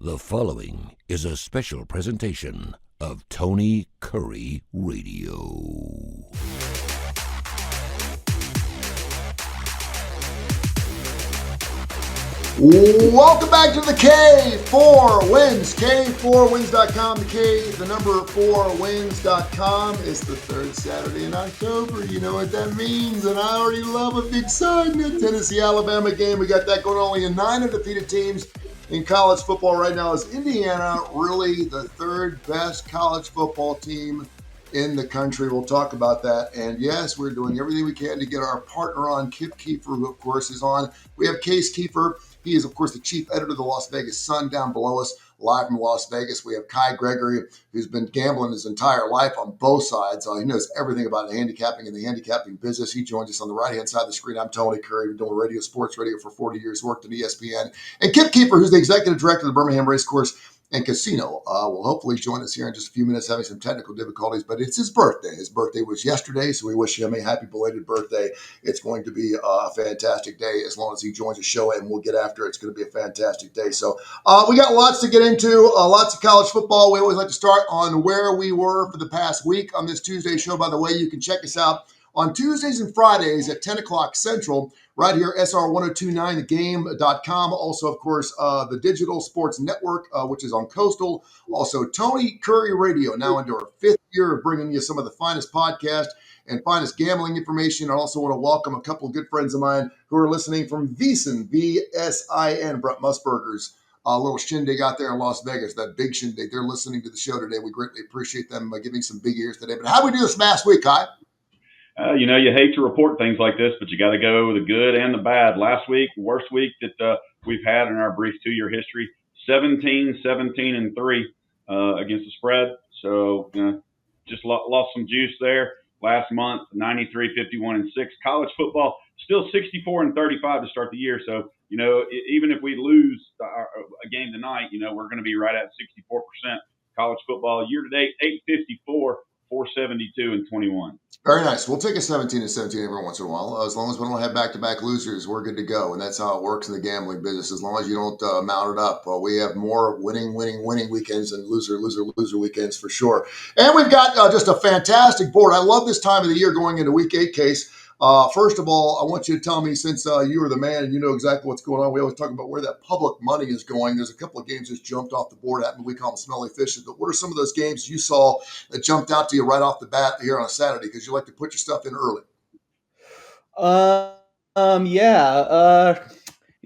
The following is a special presentation of Tony Curry Radio. Welcome back to the K4Wins, K4Wins.com. The K, the number 4Wins.com. It's the third Saturday in October. You know what that means, and I already love a big side in the Tennessee-Alabama game. We got that going on. Only 9 undefeated teams in college football right now. Is Indiana really the third best college football team in the country? We'll talk about that. And yes, we're doing everything we can to get our partner on, Kip Keefer, who of course is on. We have Case Keefer. He is, of course, the chief editor of the Las Vegas Sun down below us, live from Las Vegas. We have Kai Gregory, who's been gambling his entire life on both sides. He knows everything about handicapping and the handicapping business. He joins us on the right-hand side of the screen. I'm Tony Curry. We've been doing radio, sports radio for 40 years, worked at ESPN. And Kip Keefer, who's the executive director of the Birmingham Racecourse and Casino, will hopefully join us here in just a few minutes, having some technical difficulties, but it's his birthday. His birthday was yesterday, so we wish him a happy belated birthday. It's going to be a fantastic day as long as he joins the show, and we'll get after it. It's going to be a fantastic day. So we got lots to get into, lots of college football. We always like to start on where we were for the past week on this Tuesday show. By the way, you can check us out on Tuesdays and Fridays at 10 o'clock Central, right here, SR1029thegame.com. Also, of course, the Digital Sports Network, which is on Coastal. Also, Tony Curry Radio, now into our 5th year of bringing you some of the finest podcasts and finest gambling information. I also want to welcome a couple of good friends of mine who are listening from VSIN, V-S-I-N, Brett Musburger's little shindig out there in Las Vegas, that big shindig. They're listening to the show today. We greatly appreciate them giving some big ears today. But how did we do this last week, Kai? You hate to report things like this, but you got to go the good and the bad. Last week, worst week that we've had in our brief 2-year history, 17-3 against the spread. So just lost some juice there. Last month, 93-51-6. College football still 64-35 to start the year. So even if we lose a game tonight, we're going to be right at 64% college football year to date, 854, 472, and 21. Very nice. We'll take a 17-17 every once in a while. As long as we don't have back-to-back losers, we're good to go. And that's how it works in the gambling business. As long as you don't mount it up, we have more winning weekends than loser weekends for sure. And we've got just a fantastic board. I love this time of the year going into Week 8, Case. First of all, I want you to tell me, since you are the man and you know exactly what's going on, we always talk about where that public money is going. There's a couple of games that jumped off the board at me. We call them smelly fishes. But what are some of those games you saw that jumped out to you right off the bat here on a Saturday? Because you like to put your stuff in early.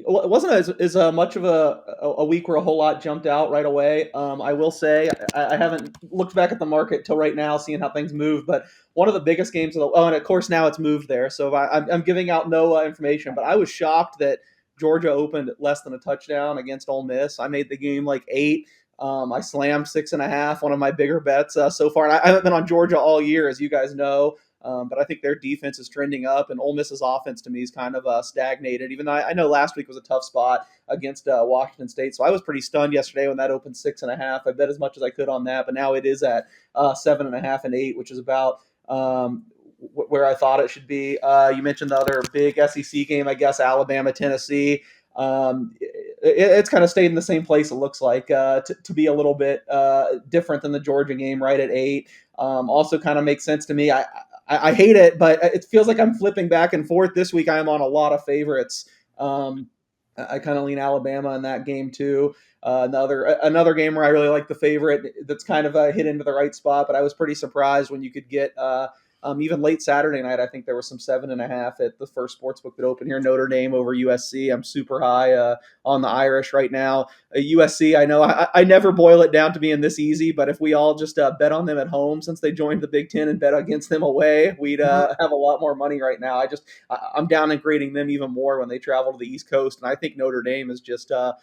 It wasn't as much of a week where a whole lot jumped out right away. I will say I haven't looked back at the market till right now, seeing how things move. But one of the biggest games and of course now it's moved there, so I'm giving out no information. But I was shocked that Georgia opened less than a touchdown against Ole Miss. I made the game like 8. I slammed 6.5, one of my bigger bets so far. And I haven't been on Georgia all year, as you guys know. But I think their defense is trending up, and Ole Miss's offense to me is kind of stagnated. Even though I know last week was a tough spot against Washington State, so I was pretty stunned yesterday when that opened 6.5. I bet as much as I could on that, but now it is at 7.5 and 8, which is about where I thought it should be. You mentioned the other big SEC game, I guess, Alabama, Tennessee. It's kind of stayed in the same place, it looks like, to be a little bit different than the Georgia game, right at 8. Also kind of makes sense to me. I hate it, but it feels like I'm flipping back and forth. This week I am on a lot of favorites. I kind of lean Alabama in that game too. Another game where I really like the favorite that's kind of hit into the right spot, but I was pretty surprised when you could get even late Saturday night. I think there was some 7.5 at the first sportsbook that opened here, Notre Dame over USC. I'm super high on the Irish right now. USC, I know I never boil it down to being this easy, but if we all just bet on them at home since they joined the Big Ten and bet against them away, we'd have a lot more money right now. I'm down and grading them even more when they travel to the East Coast, and I think Notre Dame is just a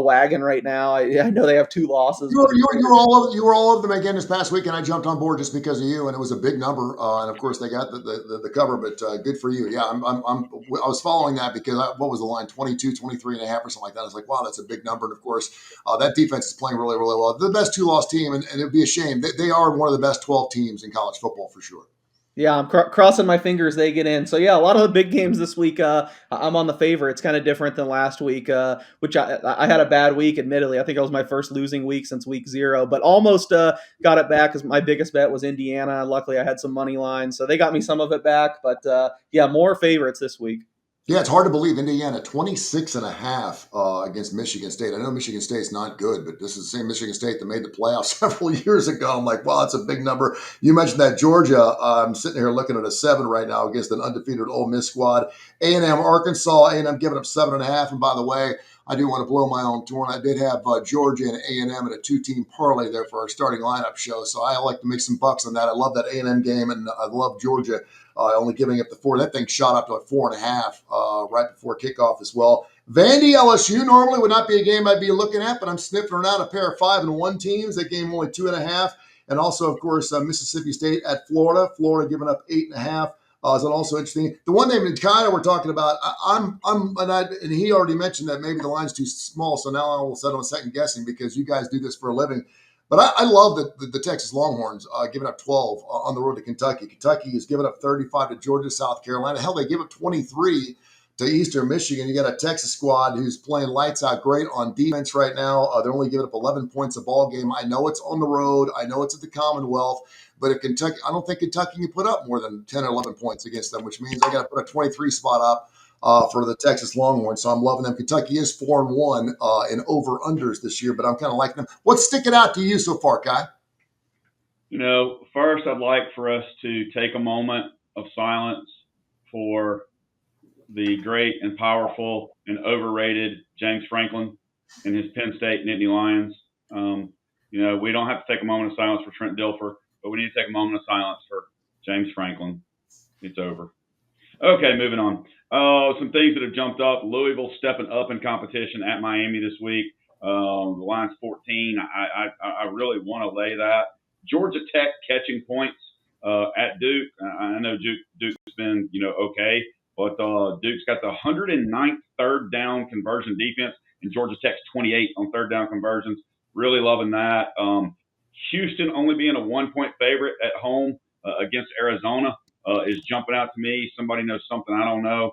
wagon right now. I know they have 2 losses. You were all over them again this past week, and I jumped on board just because of you, and it was a big number. And of course, they got the cover, but good for you. Yeah, I was following that because what was the line? 22, 23.5 or something like that. I was like, wow, that's a big number. And of course, that defense is playing really, really well. The best 2-loss team, and it would be a shame. They are one of the best 12 teams in college football for sure. Yeah, I'm crossing my fingers they get in. So yeah, a lot of the big games this week. I'm on the favor. It's kind of different than last week, which I had a bad week. Admittedly, I think it was my first losing week since week 0, but almost got it back because my biggest bet was Indiana. Luckily, I had some money lines, so they got me some of it back. But yeah, more favorites this week. Yeah, it's hard to believe Indiana 26 and a half against Michigan State. I know Michigan State's not good, but this is the same Michigan State that made the playoffs several years ago. I'm like, wow, that's a big number. You mentioned that Georgia. I'm sitting here looking at a 7 right now against an undefeated Ole Miss squad. A&M, Arkansas, A&M giving up 7.5. And by the way, I do want to blow my own horn. I did have Georgia and A&M in a 2-team parlay there for our starting lineup show, so I like to make some bucks on that. I love that A&M game, and I love Georgia only giving up the 4. That thing shot up to like 4.5 right before kickoff as well. Vandy LSU normally would not be a game I'd be looking at, but I'm sniffing around a pair of 5-1 teams. That game only 2.5. And also, of course, Mississippi State at Florida. Florida giving up 8.5. Is that also interesting? The one thing kind of we're talking about, and he already mentioned that maybe the line's too small, so now all of a sudden I'm second guessing because you guys do this for a living. But I love the Texas Longhorns giving up 12 on the road to Kentucky. Kentucky has given up 35 to Georgia, South Carolina. Hell, they give up 23 to Eastern Michigan. You got a Texas squad who's playing lights out great on defense right now. They're only giving up 11 points a ball game. I know it's on the road. I know it's at the Commonwealth. But if Kentucky, I don't think Kentucky can put up more than 10 or 11 points against them, which means I got to put a 23 spot up for the Texas Longhorns. So I'm loving them. Kentucky is 4-1 in over-unders this year, but I'm kind of liking them. What's sticking out to you so far, Kai? First I'd like for us to take a moment of silence for the great and powerful and overrated James Franklin and his Penn State Nittany Lions. We don't have to take a moment of silence for Trent Dilfer, but we need to take a moment of silence for James Franklin. It's over. Okay, moving on. Some things that have jumped up. Louisville stepping up in competition at Miami this week. The line's 14. I really want to lay that. Georgia Tech catching points at Duke. I know Duke's been, okay, but Duke's got the 109th third down conversion defense, and Georgia Tech's 28 on third down conversions. Really loving that. Houston only being a 1-point favorite at home against Arizona is jumping out to me. Somebody knows something I don't know.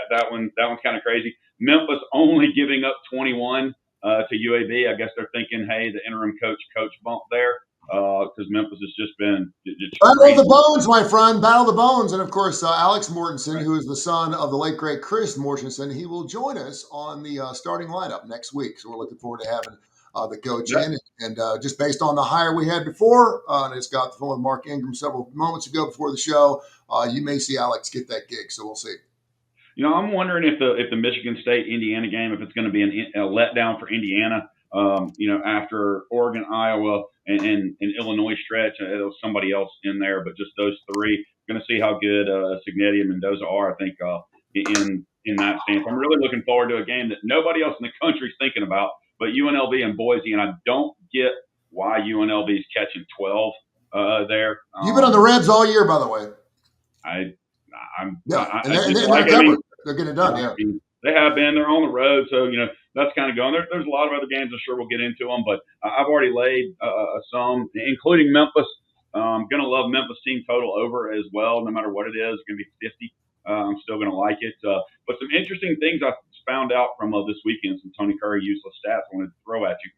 That one's kind of crazy. Memphis only giving up 21 to UAB. I guess they're thinking, hey, the interim coach bump there because Memphis has just been Battle of the Bones, my friend. Battle of the Bones. And, of course, Alex Mortensen, who is the son of the late, great Chris Mortensen, he will join us on the starting lineup next week. So we're looking forward to having the coach in. And just based on the hire we had before, and it's got the phone with Mark Ingram several moments ago before the show, you may see Alex get that gig. So we'll see. I'm wondering if the Michigan State Indiana game, if it's going to be a letdown for Indiana. After Oregon, Iowa, and Illinois stretch, there was somebody else in there, but just those three. Going to see how good Signetti and Mendoza are. I think in that stance, I'm really looking forward to a game that nobody else in the country is thinking about, but UNLV and Boise. And I don't get why UNLV is catching 12 there. You've been on the Rebs all year, by the way. They're getting it done. Yeah. They have been. They're on the road, so that's kind of going. There's a lot of other games. I'm sure we'll get into them, but I've already laid some, including Memphis. I'm going to love Memphis team total over as well, no matter what it is. It's going to be 50. I'm still going to like it. But some interesting things I found out from this weekend, some Tony Curry useless stats I wanted to throw at you.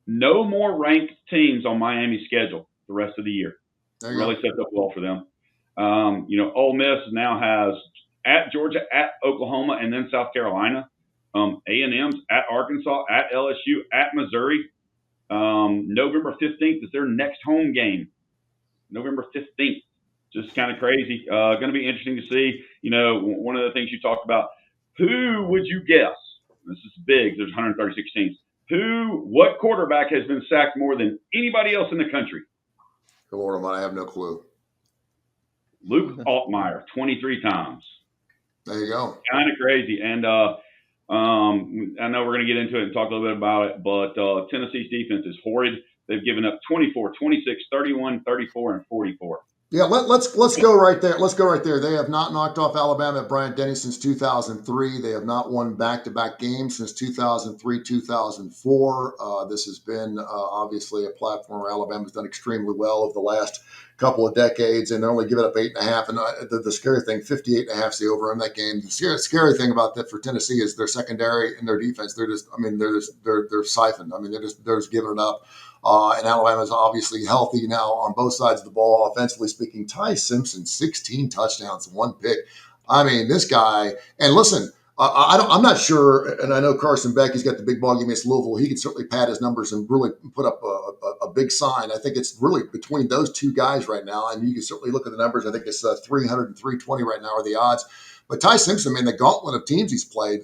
No more ranked teams on Miami's schedule the rest of the year. Really sets up well for them. Ole Miss now has at Georgia, at Oklahoma, and then South Carolina. A&M's at Arkansas, at LSU, at Missouri. November 15th is their next home game. November 15th. Just kind of crazy. Going to be interesting to see. One of the things you talked about, who would you guess? This is big. There's 136 teams. What quarterback has been sacked more than anybody else in the country? Good Lord, I have no clue. Luke Altmaier, 23 times. There you go. Kind of crazy. And I know we're going to get into it and talk a little bit about it, but Tennessee's defense is horrid. They've given up 24, 26, 31, 34, and 44. Yeah, let's go right there. Let's go right there. They have not knocked off Alabama at Bryant-Denny since 2003. They have not won back-to-back games since 2003, 2004. This has been obviously a platform where Alabama's done extremely well over the last couple of decades, and they're only giving up 8.5. And the scary thing, 58.5 is the over in that game. The scary thing about that for Tennessee is their secondary and their defense. They're siphoned. I mean, they're just giving it up. And Alabama's obviously healthy now on both sides of the ball. Offensively speaking, Ty Simpson, 16 touchdowns, 1 pick. I mean, this guy. And listen, I'm not sure, and I know Carson Beck, he's got the big ball game against Louisville. He can certainly pad his numbers and really put up a big sign. I think it's really between those two guys right now, and you can certainly look at the numbers. I think it's 300 and 320 right now are the odds. But Ty Simpson, man, the gauntlet of teams he's played,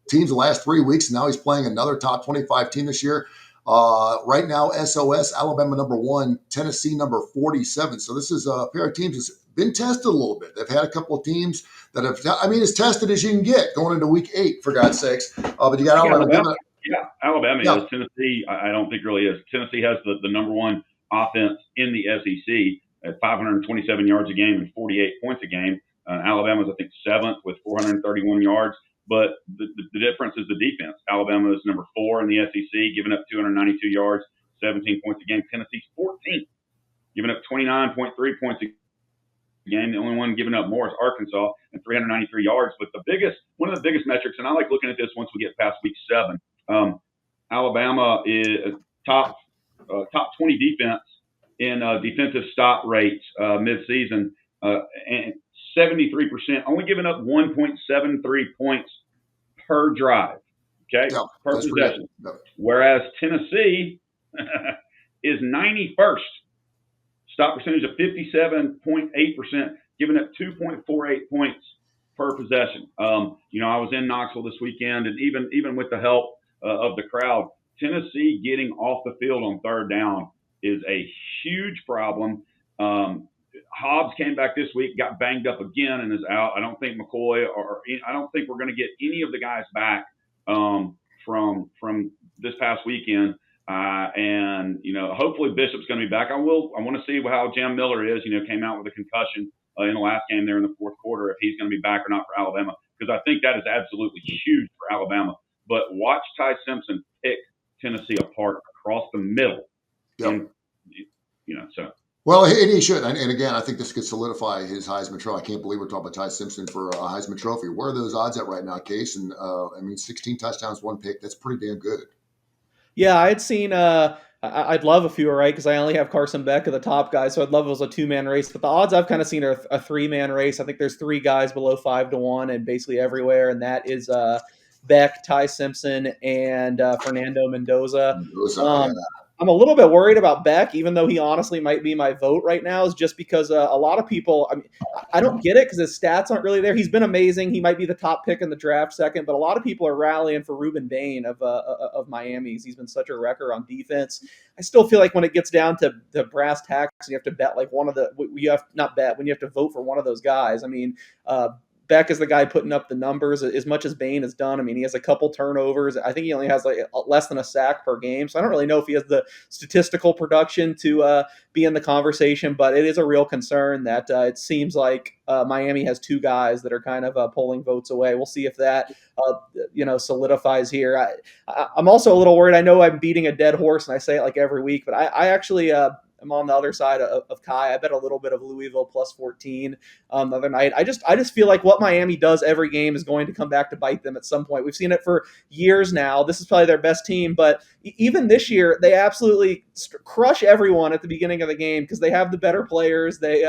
teams the last 3 weeks, and now he's playing another top 25 team this year. Right now, SOS, Alabama number 1, Tennessee number 47. So this is a pair of teams that's been tested a little bit. They've had a couple of teams that have, as tested as you can get going into week 8, for God's sakes. But you got Alabama. Alabama is. Tennessee, I don't think really is. Tennessee has the number 1 offense in the SEC at 527 yards a game and 48 points a game. Alabama's, I think, 7th with 431 yards. But the difference is the defense. Alabama is number 4 in the SEC, giving up 292 yards, 17 points a game. Tennessee's 14th, giving up 29.3 points a game. The only one giving up more is Arkansas and 393 yards. But one of the biggest metrics, and I like looking at this once we get past week 7. Alabama is top 20 defense in defensive stop rates midseason, and 73%, only giving up 1.73 points per drive, per possession. Whereas Tennessee is 91st, stop percentage of 57.8%, giving up 2.48 points per possession. I was in Knoxville this weekend, and even with the help of the crowd, Tennessee getting off the field on third down is a huge problem. Hobbs came back this week, got banged up again, and is out. I don't think McCoy I don't think we're going to get any of the guys back from this past weekend. And hopefully Bishop's going to be back. I want to see how Jam Miller is. Came out with a concussion in the last game there in the fourth quarter. If he's going to be back or not for Alabama, because I think that is absolutely huge for Alabama. But watch Ty Simpson pick Tennessee apart across the middle. Yep. And, so. Well, and he should. And again, I think this could solidify his Heisman Trophy. I can't believe we're talking about Ty Simpson for a Heisman Trophy. Where are those odds at right now, Case? And 16 touchdowns, 1 pick. That's pretty damn good. Yeah, I'd seen. I'd love if you were right, because I only have Carson Beck as the top guy, so I'd love if it was a 2-man race. But the odds I've kind of seen are a 3-man race. I think there's 3 guys below 5-1, and basically everywhere, and that is Beck, Ty Simpson, and Fernando Mendoza. I'm a little bit worried about Beck, even though he honestly might be my vote right now, is just because a lot of people, I don't get it because his stats aren't really there. He's been amazing. He might be the top pick in the draft second, but a lot of people are rallying for Ruben Bain of Miami. He's been such a wrecker on defense. I still feel like when it gets down to the brass tacks, you have to bet like when you have to vote for one of those guys. Beck is the guy putting up the numbers as much as Bain has done. He has a couple turnovers. I think he only has like less than a sack per game. So I don't really know if he has the statistical production to be in the conversation, but it is a real concern that it seems like Miami has 2 guys that are kind of pulling votes away. We'll see if that, solidifies here. I'm also a little worried. I know I'm beating a dead horse and I say it like every week, but I actually, I'm on the other side of Kai. I bet a little bit of Louisville plus 14 the other night. I just feel like what Miami does every game is going to come back to bite them at some point. We've seen it for years now. This is probably their best team, but even this year, they absolutely crush everyone at the beginning of the game because they have the better players. They,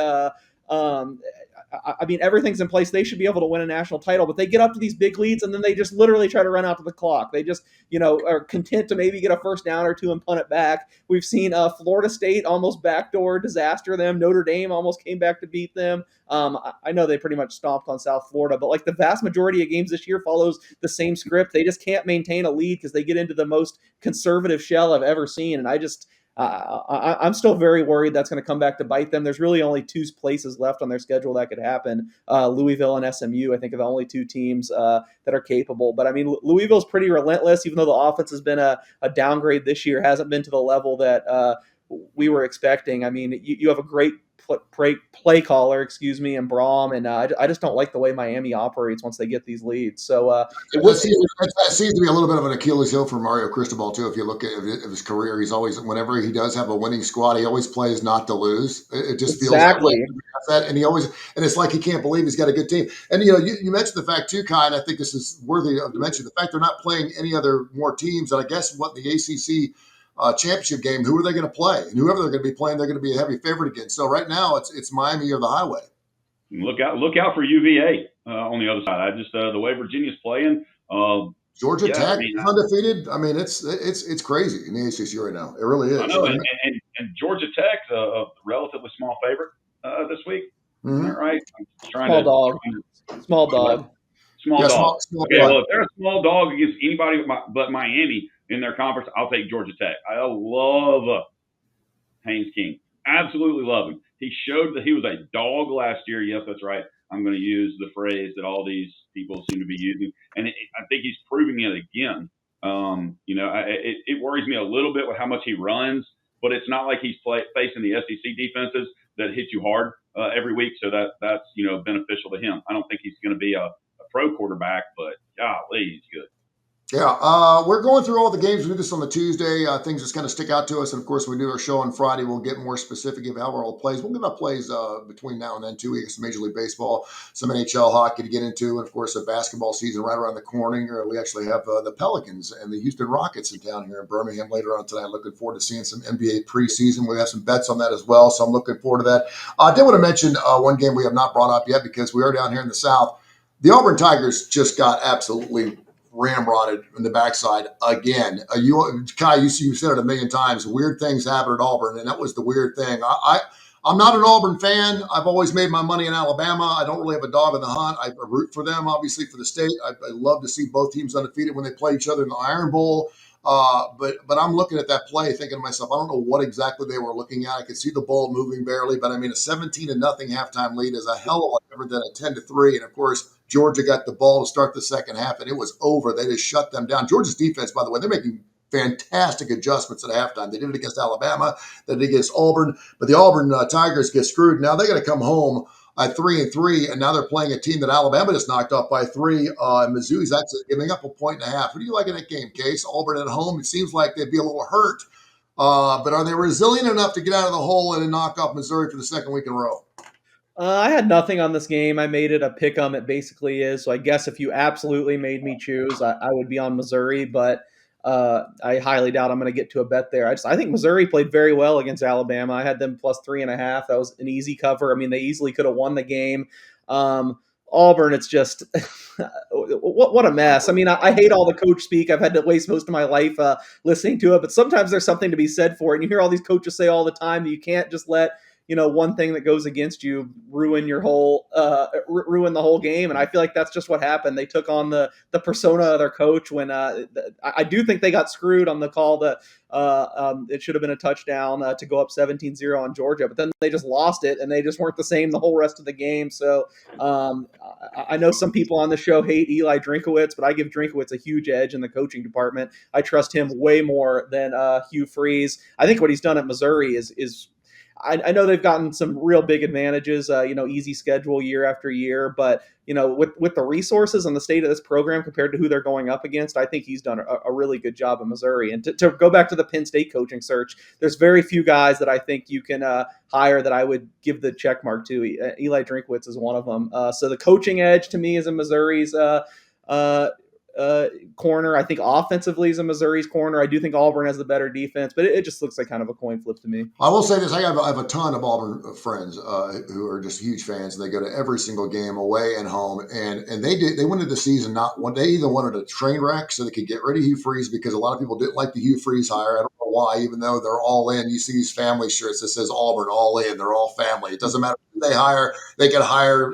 everything's in place. They should be able to win a national title, but they get up to these big leads and then they just literally try to run out to the clock. They just, are content to maybe get a first down or 2 and punt it back. We've seen Florida State almost backdoor disaster them. Notre Dame almost came back to beat them. I know they pretty much stomped on South Florida, but like the vast majority of games this year follows the same script. They just can't maintain a lead because they get into the most conservative shell I've ever seen. And I'm still very worried that's going to come back to bite them. There's really only 2 places left on their schedule that could happen. Louisville and SMU, I think, are the only 2 teams that are capable. But Louisville's pretty relentless, even though the offense has been a downgrade this year, hasn't been to the level that we were expecting. I mean, you have a great play caller, and Braum, and I just don't like the way Miami operates once they get these leads. So it That would. seems to be a little bit of an Achilles heel for Mario Cristobal too. If you look at his career, he's always, whenever he does have a winning squad, he always plays not to lose. It just feels that way. Exactly. And it's like he can't believe he's got a good team. And you mentioned the fact too, Kai, and I think this is worthy of mention, the fact they're not playing any other more teams. And I guess what the ACC championship game, who are they going to play? And whoever they're going to be playing, they're going to be a heavy favorite against. So right now, it's Miami or the highway. Look out for UVA on the other side. I just the way Virginia's playing. Georgia Tech is undefeated. I mean, it's crazy in the ACC right now. It really is. I know, and Georgia Tech, a relatively small favorite this week. Mm-hmm. Right? Small dog. Small dog. Okay, well, if they're a small dog against anybody but Miami in their conference, I'll take Georgia Tech. I love Haynes King. Absolutely love him. He showed that he was a dog last year. Yes, that's right. I'm going to use the phrase that all these people seem to be using, and I think he's proving it again. It worries me a little bit with how much he runs, but it's not like he's facing the SEC defenses that hit you hard every week, so that's beneficial to him. I don't think he's going to be a pro quarterback, but golly, he's good. Yeah, we're going through all the games. We do this on the Tuesday. Things just kind of stick out to us. And, of course, we do our show on Friday. We'll get more specific, give how all the plays. We'll give out plays between now and then, 2 weeks, Major League Baseball, some NHL hockey to get into, and, of course, a basketball season right around the corner. We actually have the Pelicans and the Houston Rockets in town here in Birmingham later on tonight. Looking forward to seeing some NBA preseason. We have some bets on that as well, so I'm looking forward to that. I did want to mention one game we have not brought up yet because we are down here in the South. The Auburn Tigers just got absolutely ramrodded in the backside again. Kai, you said it a million times. Weird things happen at Auburn, and that was the weird thing. I'm not an Auburn fan. I've always made my money in Alabama. I don't really have a dog in the hunt. I root for them, obviously, for the state. I love to see both teams undefeated when they play each other in the Iron Bowl. But I'm looking at that play thinking to myself, I don't know what exactly they were looking at. I could see the ball moving barely, but I mean, a 17-0 halftime lead is a hell of a lot different than a 10-3. And of course, Georgia got the ball to start the second half, and it was over. They just shut them down. Georgia's defense, by the way, they're making fantastic adjustments at halftime. They did it against Alabama, they did it against Auburn, but the Auburn Tigers get screwed. Now they got to come home at 3-3, and now they're playing a team that Alabama just knocked off by 3. Mizzou's actually giving up 1.5 points. Who do you like in that game, Case? Auburn at home. It seems like they'd be a little hurt, but are they resilient enough to get out of the hole and knock off Missouri for the second week in a row? I had nothing on this game. I made it a pick 'em. It basically is. So I guess if you absolutely made me choose, I would be on Missouri, but I highly doubt I'm going to get to a bet there. I think Missouri played very well against Alabama. I had them plus 3.5. That was an easy cover. I mean, they easily could have won the game. Auburn, it's just what a mess. I mean, I hate all the coach speak. I've had to waste most of my life listening to it, but sometimes there's something to be said for it. And you hear all these coaches say all the time that you can't just let one thing that goes against you ruin your whole ruin the whole game. And I feel like that's just what happened. They took on the persona of their coach when I do think they got screwed on the call that it should have been a touchdown to go up 17-0 on Georgia, but then they just lost it and they just weren't the same the whole rest of the game. So I know some people on the show hate Eli Drinkowitz, but I give Drinkowitz a huge edge in the coaching department. I trust him way more than Hugh Freeze. I think what he's done at Missouri is I know they've gotten some real big advantages, easy schedule year after year, but with the resources and the state of this program compared to who they're going up against, I think he's done a really good job in Missouri. And to go back to the Penn State coaching search, there's very few guys that I think you can hire that I would give the check mark to. Eli Drinkwitz is one of them. So the coaching edge to me is in Missouri's corner. I think offensively is in Missouri's corner. I do think Auburn has the better defense, but it just looks like kind of a coin flip to me. I will say this. I have a ton of Auburn friends who are just huge fans. They go to every single game away and home. And they wanted the season they either wanted a train wreck so they could get rid of Hugh Freeze because a lot of people didn't like the Hugh Freeze hire. I don't know why, even though they're all in. You see these family shirts that says Auburn all in. They're all family. It doesn't matter who they hire. They could hire,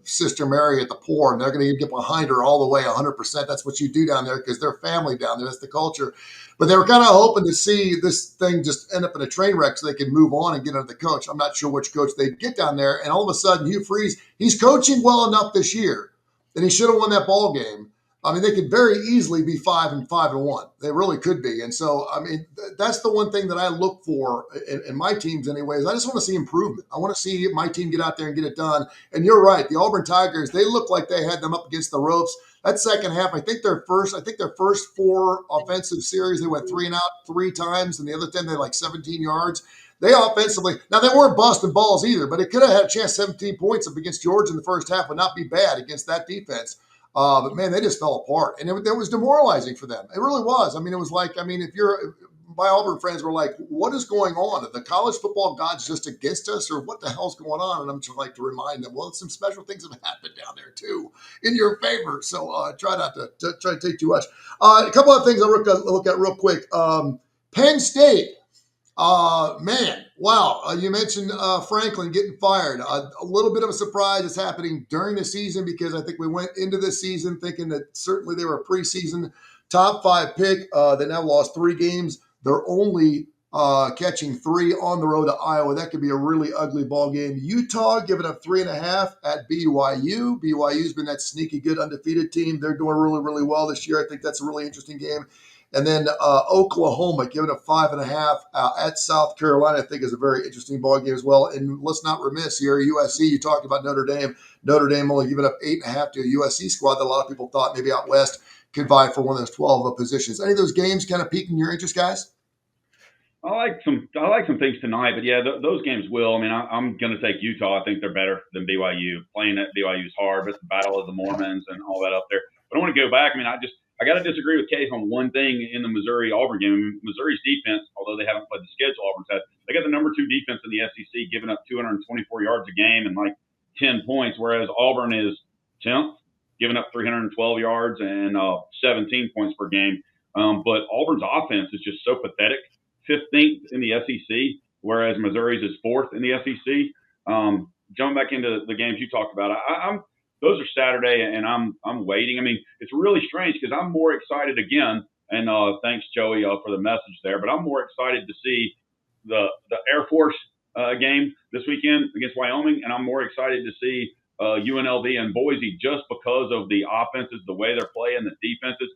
Sister Mary at the poor, and they're going to get behind her all the way 100%. That's what you do down there because they're family down there. That's the culture. But they were kind of hoping to see this thing just end up in a train wreck so they can move on and get under the coach. I'm not sure which coach they'd get down there. And all of a sudden, Hugh Freeze, he's coaching well enough this year, and he should have won that ball game. I mean, they could very easily be 5-1. They really could be. And so, I mean, that's the one thing that I look for in my teams, anyways. I just want to see improvement. I want to see my team get out there and get it done. And you're right, the Auburn Tigers, they look like they had them up against the ropes. That second half, I think their first 4 offensive series, they went 3 and out 3 times, and the other 10 they had like 17 yards. They offensively, now they weren't busting balls either, but it could have had a chance. 17 points up against Georgia in the first half would not be bad against that defense. But man, they just fell apart, and it was demoralizing for them. It really was. I mean, it was like, I mean, if my Auburn friends were like, "What is going on? Are the college football gods just against us, or what the hell's going on?" And I'm trying to remind them, well, some special things have happened down there too, in your favor. So try not to take too much. A couple of things I'll look at real quick. Penn State. Man, wow. You mentioned Franklin getting fired. A little bit of a surprise. It's happening during the season because I think we went into this season thinking that certainly they were a preseason top 5 pick. They now lost 3 games. They're only catching 3 on the road to Iowa. That could be a really ugly ball game. Utah giving up 3.5 at BYU. BYU's been that sneaky good undefeated team. They're doing really, really well this year. I think that's a really interesting game. And then Oklahoma giving up 5.5 at South Carolina, I think is a very interesting ball game as well. And let's not remiss here, USC, you talked about Notre Dame. Notre Dame only giving up 8.5 to a USC squad that a lot of people thought maybe out west could vie for one of those 12 positions. Any of those games kind of piquing your interest, guys? I like some things tonight, but yeah, those games will. I mean, I'm going to take Utah. I think they're better than BYU. Playing at BYU is hard, but the Battle of the Mormons and all that up there. But I want to go back. I mean, I got to disagree with Case on one thing in the Missouri-Auburn game. Missouri's defense, although they haven't played the schedule Auburn's had, they got the number 2 defense in the SEC, giving up 224 yards a game and like 10 points, whereas Auburn is 10th, giving up 312 yards and 17 points per game. But Auburn's offense is just so pathetic. 15th in the SEC, whereas Missouri's is 4th in the SEC. Jumping back into the games you talked about, those are Saturday, and I'm waiting. I mean, it's really strange because I'm more excited again, and thanks Joey for the message there. But I'm more excited to see the Air Force game this weekend against Wyoming, and I'm more excited to see UNLV and Boise just because of the offenses, the way they're playing, the defenses.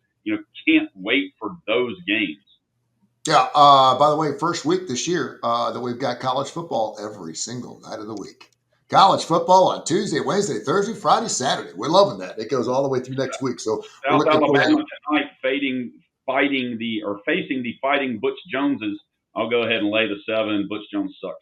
Can't wait for those games. Yeah. By the way, first week this year that we've got college football every single night of the week. College football on Tuesday, Wednesday, Thursday, Friday, Saturday. We're loving that. It goes all the way through next week. So South Alabama tonight facing the Fighting Butch Joneses. I'll go ahead and lay the 7. Butch Jones sucks.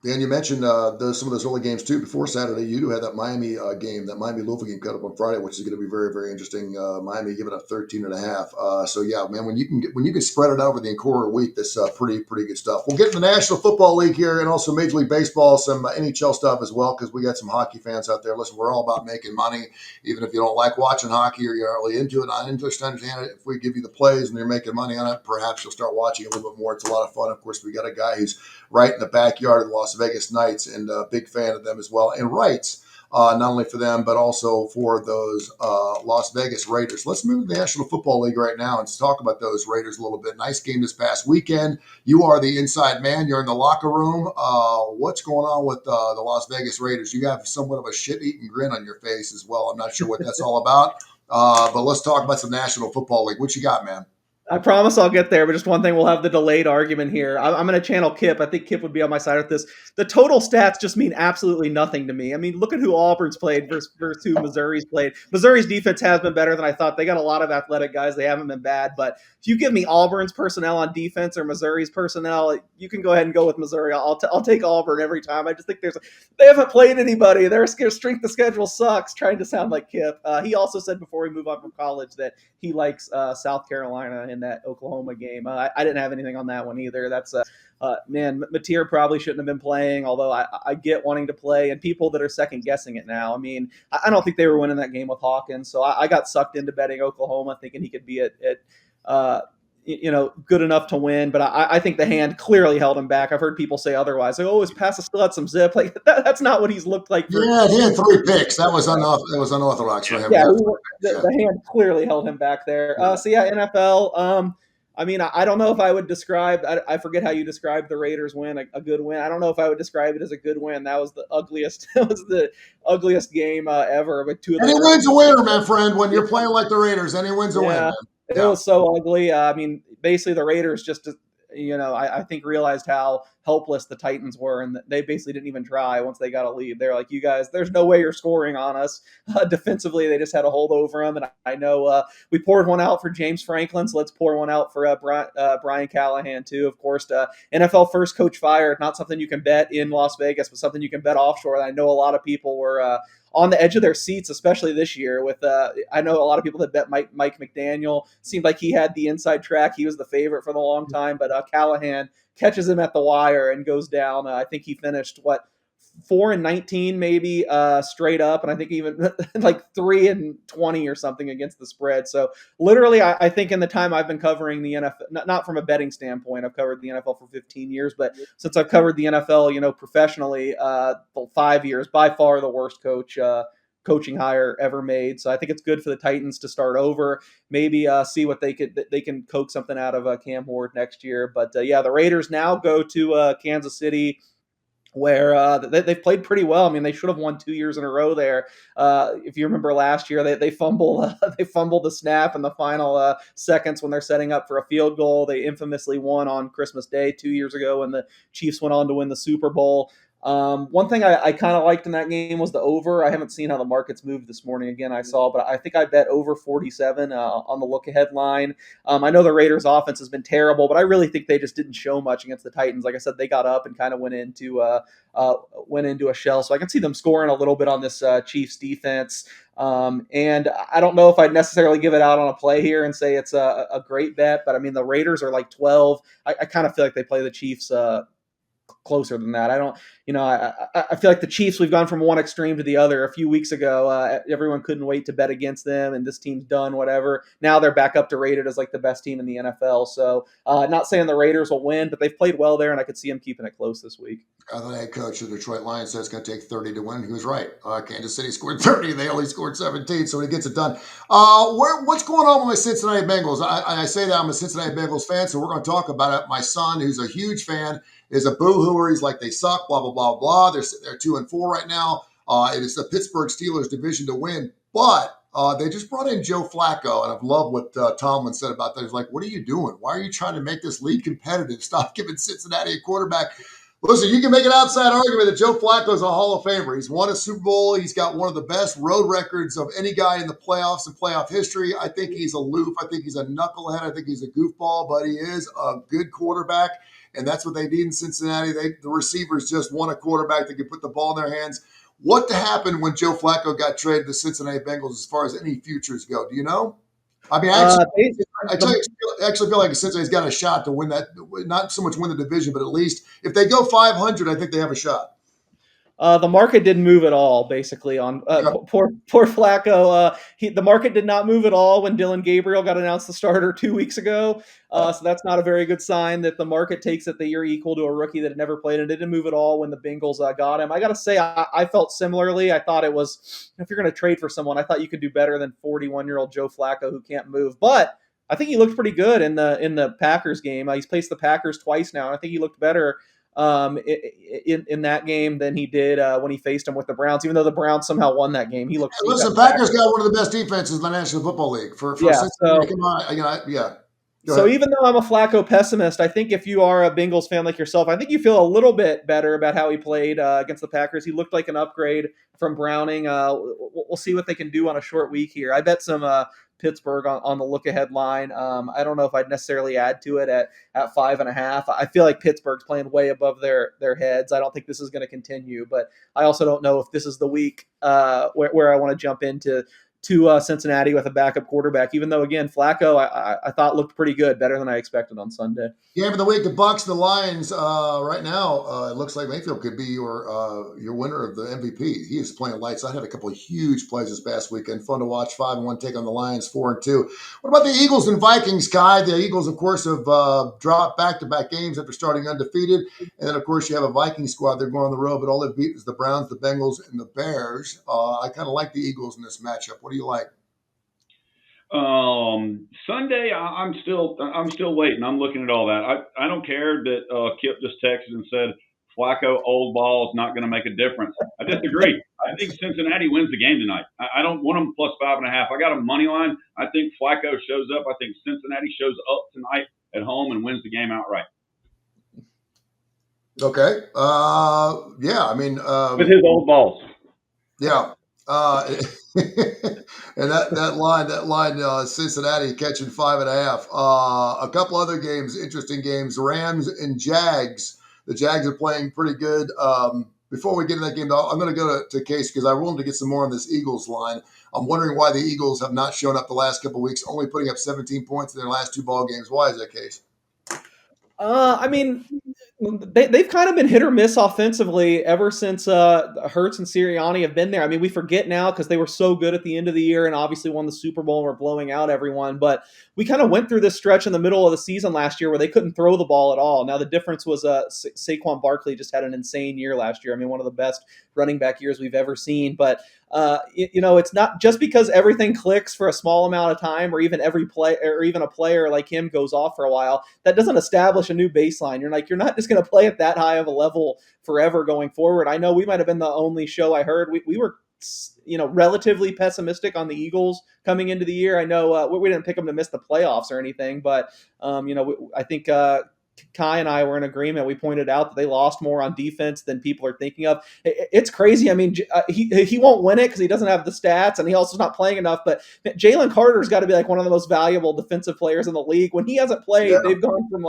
And you mentioned some of those early games too. Before Saturday, you do have that Miami game, that Miami Louisville game cut up on Friday, which is going to be very, very interesting. Miami giving up 13.5. So yeah, man, when you can spread it out over the entire week, that's pretty good stuff. We'll get in the National Football League here, and also Major League Baseball, some NHL stuff as well, because we got some hockey fans out there. Listen, we're all about making money, even if you don't like watching hockey or you're not really into it. I understand it. If we give you the plays and you're making money on it, perhaps you'll start watching a little bit more. It's a lot of fun. Of course, we got a guy who's right in the backyard of the Las Vegas Knights, and a big fan of them as well, and writes not only for them but also for those Las Vegas Raiders. Let's move to the National Football League right now and talk about those Raiders a little bit. Nice game this past weekend. You are the inside man. You're in the locker room. What's going on with the Las Vegas Raiders? You have somewhat of a shit-eating grin on your face as well. I'm not sure what that's all about, but let's talk about some National Football League. What you got, man? I promise I'll get there, but just one thing, we'll have the delayed argument here. I'm going to channel Kip. I think Kip would be on my side with this. The total stats just mean absolutely nothing to me. I mean, look at who Auburn's played versus who Missouri's played. Missouri's defense has been better than I thought. They got a lot of athletic guys. They haven't been bad, but if you give me Auburn's personnel on defense or Missouri's personnel, you can go ahead and go with Missouri. I'll take Auburn every time. I just think they haven't played anybody. Their strength of schedule sucks, trying to sound like Kip. He also said before we move on from college that he likes South Carolina in that Oklahoma game. I didn't have anything on that one either. That's man, Mateer probably shouldn't have been playing, although I get wanting to play, and people that are second guessing it now. I mean, I don't think they were winning that game with Hawkins, so I got sucked into betting Oklahoma, thinking he could be at good enough to win. But I think the hand clearly held him back. I've heard people say otherwise. Like, his passes still had some zip. Like that's not what he's looked like. Yeah, he had 3 picks. That was unorthodox for him. Yeah, the hand clearly held him back there. So yeah, NFL. I mean, I don't know if I would describe. I forget how you described the Raiders win, a good win. I don't know if I would describe it as a good win. That was the ugliest. That was the ugliest game ever. With two of the Any worst. win's a winner, my friend. When you're playing like the Raiders, any win's a win, Yeah, man. it Yeah. was so ugly. I mean, basically the Raiders just, I think realized how helpless the Titans were, and they basically didn't even try once they got a lead. They're like, you guys, there's no way you're scoring on us. Defensively, they just had to hold over them, and I know we poured one out for James Franklin, so let's pour one out for Brian Callahan too. Of course, NFL first coach fired, not something you can bet in Las Vegas, but something you can bet offshore. I know a lot of people were on the edge of their seats, especially this year. With I know a lot of people that bet Mike McDaniel. Seemed like he had the inside track. He was the favorite for the long time, but Callahan catches him at the wire and goes down. I think he finished 4-19 maybe straight up, and I think even like 3-20 or something against the spread. So literally, I think in the time I've been covering the NFL, not from a betting standpoint, I've covered the NFL for 15 years, but since I've covered the NFL, professionally, for 5 years, by far the worst coaching hire ever made. So I think it's good for the Titans to start over, maybe see what they can coax something out of Cam Ward next year. But yeah, the Raiders now go to Kansas City, where they've played pretty well. I mean, they should have won 2 years in a row there. If you remember last year, they fumbled the snap in the final seconds when they're setting up for a field goal. They infamously won on Christmas Day 2 years ago when the Chiefs went on to win the Super Bowl. One thing I kind of liked in that game was the over. I haven't seen how the markets moved this morning. Again, I saw, but I think I bet over 47 on the look ahead line. I know the Raiders' offense has been terrible, but I really think they just didn't show much against the Titans. Like I said, they got up and kind of went into a shell. So I can see them scoring a little bit on this Chiefs defense. And I don't know if I'd necessarily give it out on a play here and say it's a great bet, but I mean, the Raiders are like 12. I kind of feel like they play the Chiefs closer than that. I don't, I feel like the Chiefs, we've gone from one extreme to the other. A few weeks ago, everyone couldn't wait to bet against them, and this team's done whatever. Now they're back up to rated as like the best team in the NFL. So not saying the Raiders will win, but they've played well there, and I could see them keeping it close this week. The head coach of the Detroit Lions said it's going to take 30 to win. He was right. Kansas City scored 30. They only scored 17, so he gets it done. What's going on with my Cincinnati Bengals? I say that I'm a Cincinnati Bengals fan, so we're going to talk about it. My son, who's a huge fan, is a boo-hooer. He's like, they suck, blah, blah, blah, blah. They're 2-4 right now. It is the Pittsburgh Steelers division to win, but they just brought in Joe Flacco, and I've loved what Tomlin said about that. He's like, what are you doing? Why are you trying to make this league competitive? Stop giving Cincinnati a quarterback. Listen, you can make an outside argument that Joe Flacco is a Hall of Famer. He's won a Super Bowl. He's got one of the best road records of any guy in the playoffs and playoff history. I think he's aloof. I think he's a knucklehead. I think he's a goofball, but he is a good quarterback, and that's what they need in Cincinnati. The receivers just want a quarterback that can put the ball in their hands. What happened when Joe Flacco got traded to the Cincinnati Bengals as far as any futures go? Do you know? I mean, I actually feel like Cincinnati's got a shot to win that. Not so much win the division, but at least if they go 500, I think they have a shot. The market didn't move at all, basically, on poor Flacco. The market did not move at all when Dylan Gabriel got announced the starter 2 weeks ago. So that's not a very good sign that the market takes it that you're equal to a rookie that had never played. And it didn't move at all when the Bengals got him. I got to say, I felt similarly. I thought it was, if you're going to trade for someone, I thought you could do better than 41-year-old Joe Flacco who can't move. But I think he looked pretty good in the Packers game. He's faced the Packers twice now, and I think he looked better in that game than he did when he faced them with the Browns. Even though the Browns somehow won that game, he looked. Listen, Packers got one of the best defenses in the National Football League for Cincinnati. So even though I'm a Flacco pessimist, I think if you are a Bengals fan like yourself, I think you feel a little bit better about how he played against the Packers. He looked like an upgrade from Browning. We'll see what they can do on a short week here. I bet some Pittsburgh on the look-ahead line. I don't know if I'd necessarily add to it at 5.5. I feel like Pittsburgh's playing way above their heads. I don't think this is going to continue, but I also don't know if this is the week where I want to jump into Cincinnati with a backup quarterback, even though, again, Flacco, I thought looked pretty good, better than I expected on Sunday. Game of the week, the Bucs, the Lions. Right now, it looks like Mayfield could be your winner of the MVP. He is playing lights. I had a couple of huge plays this past weekend. Fun to watch. 5-1 take on the Lions, 4-2. What about the Eagles and Vikings, Kai? The Eagles, of course, have dropped back-to-back games after starting undefeated. And then, of course, you have a Viking squad. They're going on the road, but all they've beat is the Browns, the Bengals, and the Bears. I kind of like the Eagles in this matchup. What do you like? Sunday, I'm still waiting. I'm looking at all that. I don't care that Kip just texted and said Flacco old ball is not going to make a difference. I disagree. I think Cincinnati wins the game tonight. I don't want them plus 5.5. I got a money line. I think Flacco shows up. I think Cincinnati shows up tonight at home and wins the game outright. Okay. Yeah. I mean, with his old balls. Yeah. And that line, Cincinnati catching 5.5. A couple other games, interesting games. Rams and Jags. The Jags are playing pretty good. Before we get into that game, though, I'm going to go to Case because I wanted to get some more on this Eagles line. I'm wondering why the Eagles have not shown up the last couple of weeks, only putting up 17 points in their last 2 ball games. Why is that, Case? I mean, they've kind of been hit or miss offensively ever since Hurts and Sirianni have been there. I mean, we forget now because they were so good at the end of the year and obviously won the Super Bowl and were blowing out everyone. But we kind of went through this stretch in the middle of the season last year where they couldn't throw the ball at all. Now, the difference was Saquon Barkley just had an insane year last year. I mean, one of the best running back years we've ever seen. But it's not just because everything clicks for a small amount of time or even every play or even a player like him goes off for a while, that doesn't establish a new baseline. You're not just going to play at that high of a level forever going forward. I know we might have been the only show I heard. We were relatively pessimistic on the Eagles coming into the year. I know we didn't pick them to miss the playoffs or anything, but I think Kai and I were in agreement. We pointed out that they lost more on defense than people are thinking of. It's crazy. I mean, he won't win it because he doesn't have the stats, and he also not playing enough. But Jalen Carter's got to be like one of the most valuable defensive players in the league. When he hasn't played, they've gone from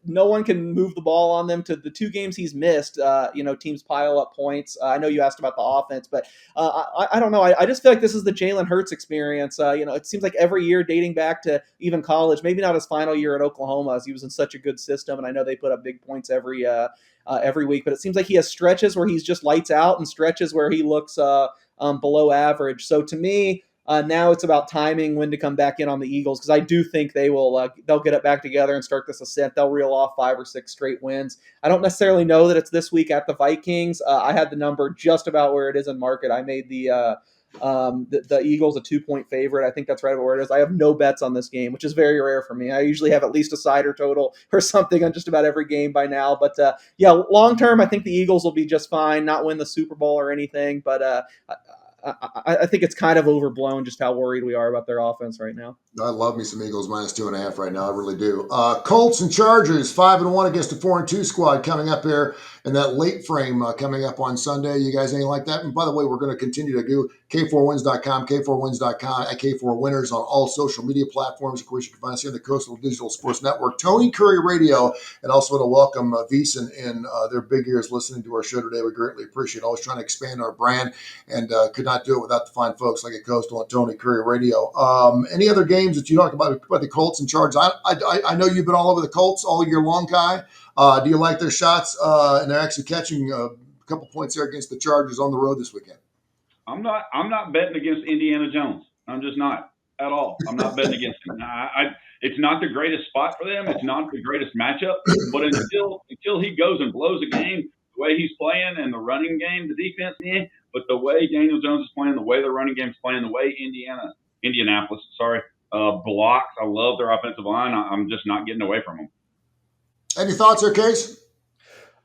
no one can move the ball on them to the 2 games he's missed. Teams pile up points. I know you asked about the offense, but I don't know. I just feel like this is the Jalen Hurts experience. It seems like every year dating back to even college, maybe not his final year at Oklahoma as he was in such a good system. And I know they put up big points every week, but it seems like he has stretches where he's just lights out and stretches where he looks below average. So to me, now it's about timing when to come back in on the Eagles because I do think they'll get it back together and start this ascent. They'll reel off 5 or 6 straight wins. I don't necessarily know that it's this week at the Vikings. I had the number just about where it is in market. I made the Eagles a 2-point favorite. I think that's right where it is. I have no bets on this game, which is very rare for me. I usually have at least a side or total or something on just about every game by now. But long term, I think the Eagles will be just fine. Not win the Super Bowl or anything, but I think it's kind of overblown just how worried we are about their offense right now. I love me some Eagles minus 2.5 right now. I really do. Colts and Chargers 5-1 against the 4-2 squad coming up here in that late frame coming up on Sunday. You guys anything like that? And by the way, we're going to continue to do K4Wins.com, K4Wins.com, at K4Winners on all social media platforms. Of course, you can find us here on the Coastal Digital Sports Network, Tony Curry Radio, and also want to welcome VEASAN in their big ears listening to our show today. We greatly appreciate it. Always trying to expand our brand and could not do it without the fine folks like at Coastal and Tony Curry Radio. Any other games that you talk about the Colts and Chargers? I know you've been all over the Colts all year long, Kai. Do you like their shots? And they're actually catching a couple points there against the Chargers on the road this weekend. I'm not betting against Indiana Jones. I'm just not at all. I'm not betting against him. It's not the greatest spot for them. It's not the greatest matchup. But until he goes and blows a game, the way he's playing and the running game, the defense, but the way Daniel Jones is playing, the way the running game is playing, the way Indianapolis, blocks. I love their offensive line. I'm just not getting away from them. Any thoughts there, Case?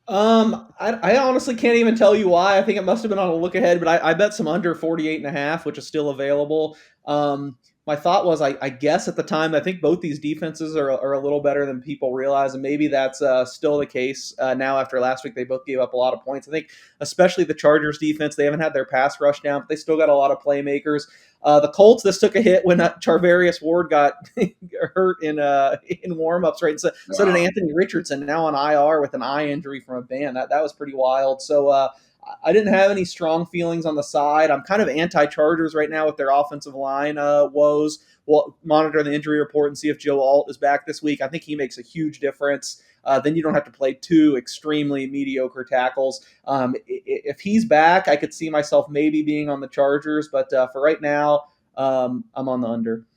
I honestly can't even tell you why. I think it must have been on a look ahead, but I bet some under 48.5, which is still available. My thought was, I guess at the time, I think both these defenses are a little better than people realize, and maybe that's still the case now after last week. They both gave up a lot of points. I think especially the Chargers defense, they haven't had their pass rush down, but they still got a lot of playmakers. The Colts, this took a hit when Charvarius Ward got hurt in warmups, right? So did Anthony Richardson, now on IR with an eye injury from a band. That was pretty wild. So I didn't have any strong feelings on the side. I'm kind of anti-Chargers right now with their offensive line woes. We'll monitor the injury report and see if Joe Alt is back this week. I think he makes a huge difference. Then you don't have to play 2 extremely mediocre tackles. If he's back, I could see myself maybe being on the Chargers, but for right now, I'm on the under.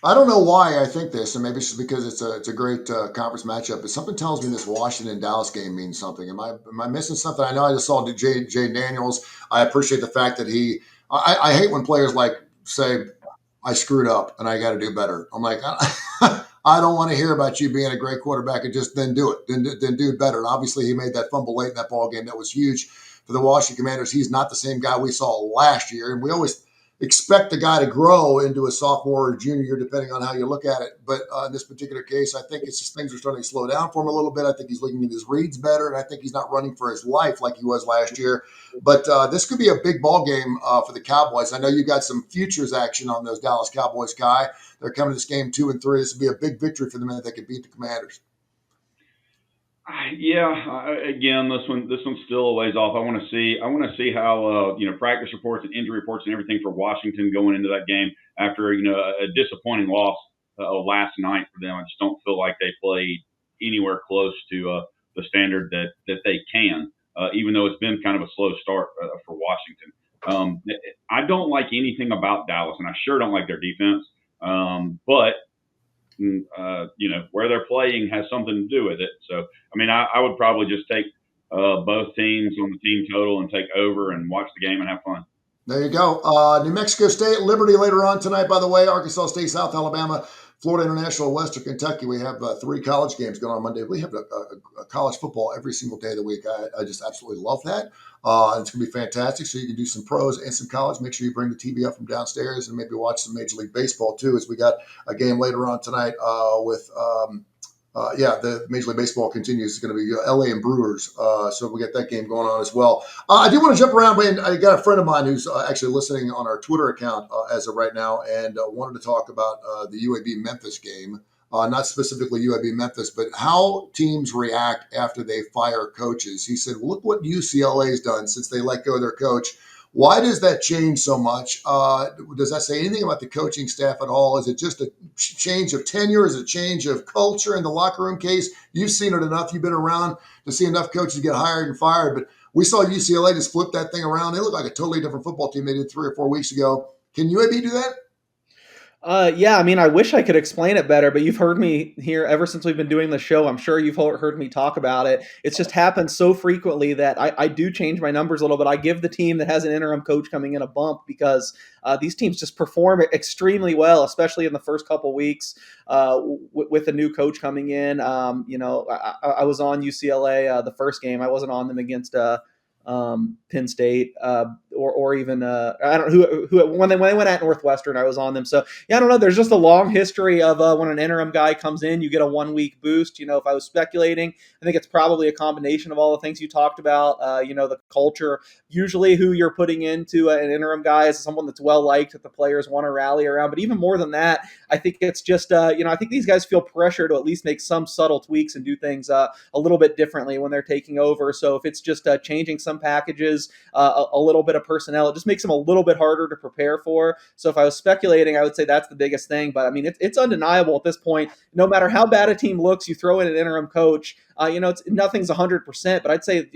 I don't know why I think this, and maybe it's just because it's a great conference matchup, but something tells me this Washington-Dallas game means something. Am I missing something? I know I just saw Jay Daniels. I appreciate the fact that I hate when players say, I screwed up and I got to do better. I'm like, I don't want to hear about you being a great quarterback and just then do it, then do it better. And obviously, he made that fumble late in that ball game. That was huge for the Washington Commanders. He's not the same guy we saw last year, and we always expect the guy to grow into a sophomore or junior year, depending on how you look at it. But in this particular case, I think it's just things are starting to slow down for him a little bit. I think he's looking at his reads better, and I think he's not running for his life like he was last year. But this could be a big ball game for the Cowboys. I know you got some futures action on those Dallas Cowboys, Kai. They're coming to this game 2-3. This would be a big victory for them if they could beat the Commanders. Again, this one's still a ways off. I want to see how practice reports and injury reports and everything for Washington going into that game after a disappointing loss last night for them. I just don't feel like they played anywhere close to the standard that they can, even though it's been kind of a slow start for Washington. I don't like anything about Dallas, and I sure don't like their defense. But where they're playing has something to do with it. So, I mean, I would probably just take both teams on the team total and take over and watch the game and have fun. There you go. New Mexico State, Liberty later on tonight, by the way, Arkansas State, South Alabama, Florida International, Western Kentucky. We have 3 college games going on Monday. We have a college football every single day of the week. I just absolutely love that. And it's going to be fantastic. So you can do some pros and some college. Make sure you bring the TV up from downstairs and maybe watch some Major League Baseball too, as we got a game later on tonight with the Major League Baseball continues. It's going to be LA and Brewers. So we got that game going on as well. I do want to jump around, and I got a friend of mine who's actually listening on our Twitter account as of right now and wanted to talk about the UAB Memphis game. Not specifically UAB Memphis, but how teams react after they fire coaches. He said, look what UCLA's done since they let go of their coach. Why does that change so much? Does that say anything about the coaching staff at all? Is it just a change of tenure? Is it a change of culture in the locker room case? You've seen it enough. You've been around to see enough coaches get hired and fired. But we saw UCLA just flip that thing around. They look like a totally different football team they did 3 or 4 weeks ago. Can UAB do that? I mean, I wish I could explain it better, but you've heard me here ever since we've been doing the show. I'm sure you've heard me talk about it. It's just happened so frequently that I do change my numbers a little bit. I give the team that has an interim coach coming in a bump because these teams just perform extremely well, especially in the first couple weeks with a new coach coming in. I was on UCLA the first game. I wasn't on them against Penn State, or even I don't know who when they went at Northwestern, I was on them. So yeah, I don't know. There's just a long history of when an interim guy comes in, you get a 1-week boost. If I was speculating, I think it's probably a combination of all the things you talked about. The culture. Usually, who you're putting into an interim guy is someone that's well liked that the players want to rally around. But even more than that, I think it's just I think these guys feel pressure to at least make some subtle tweaks and do things a little bit differently when they're taking over. So if it's just changing some packages, a little bit of personnel, it just makes them a little bit harder to prepare for. So if I was speculating, I would say that's the biggest thing. But I mean, it's undeniable at this point. No matter how bad a team looks, you throw in an interim coach. Nothing's 100%, but I'd say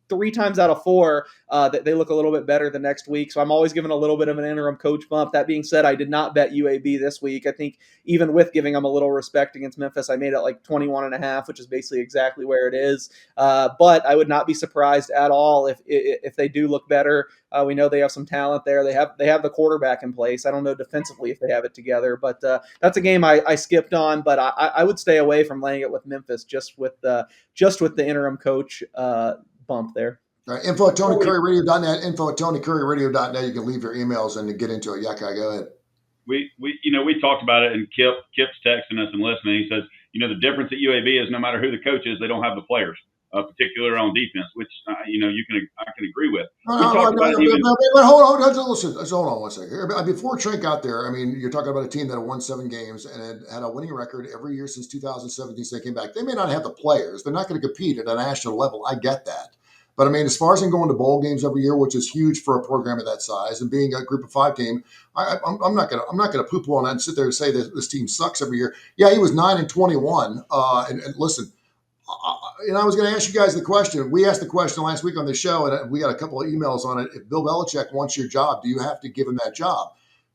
3 times out of 4 that they look a little bit better the next week. So I'm always giving a little bit of an interim coach bump. That being said, I did not bet UAB this week. I think even with giving them a little respect against Memphis, I made it like 21.5, which is basically exactly where it is. But I would not be surprised at all if they do look better. We know they have some talent there. They have the quarterback in place. I don't know defensively if they have it together, but that's a game I skipped on. But I would stay away from laying it with Memphis just with the interim coach bump there. All right, info at TonyCurryRadio.net, info at TonyCurryRadio.net. You can leave your emails and get into it. Yaka, go ahead. We talked about it, and Kip's texting us and listening. He says, the difference at UAB is no matter who the coach is, they don't have the players, particularly on defense, which I can agree with. But hold on, listen. Hold on one second. Before Trent got there, I mean, you're talking about a team that had won 7 games and had a winning record every year since 2017. So they came back. They may not have the players. They're not going to compete at a national level. I get that. But I mean, as far as going to bowl games every year, which is huge for a program of that size, and being a Group of 5 team, I'm not gonna poo-poo on that and sit there and say that this team sucks every year. Yeah, he was 9-21. And listen, I was going to ask you guys the question. We asked the question last week on the show, and we got a couple of emails on it. If Bill Belichick wants your job, do you have to give him that job?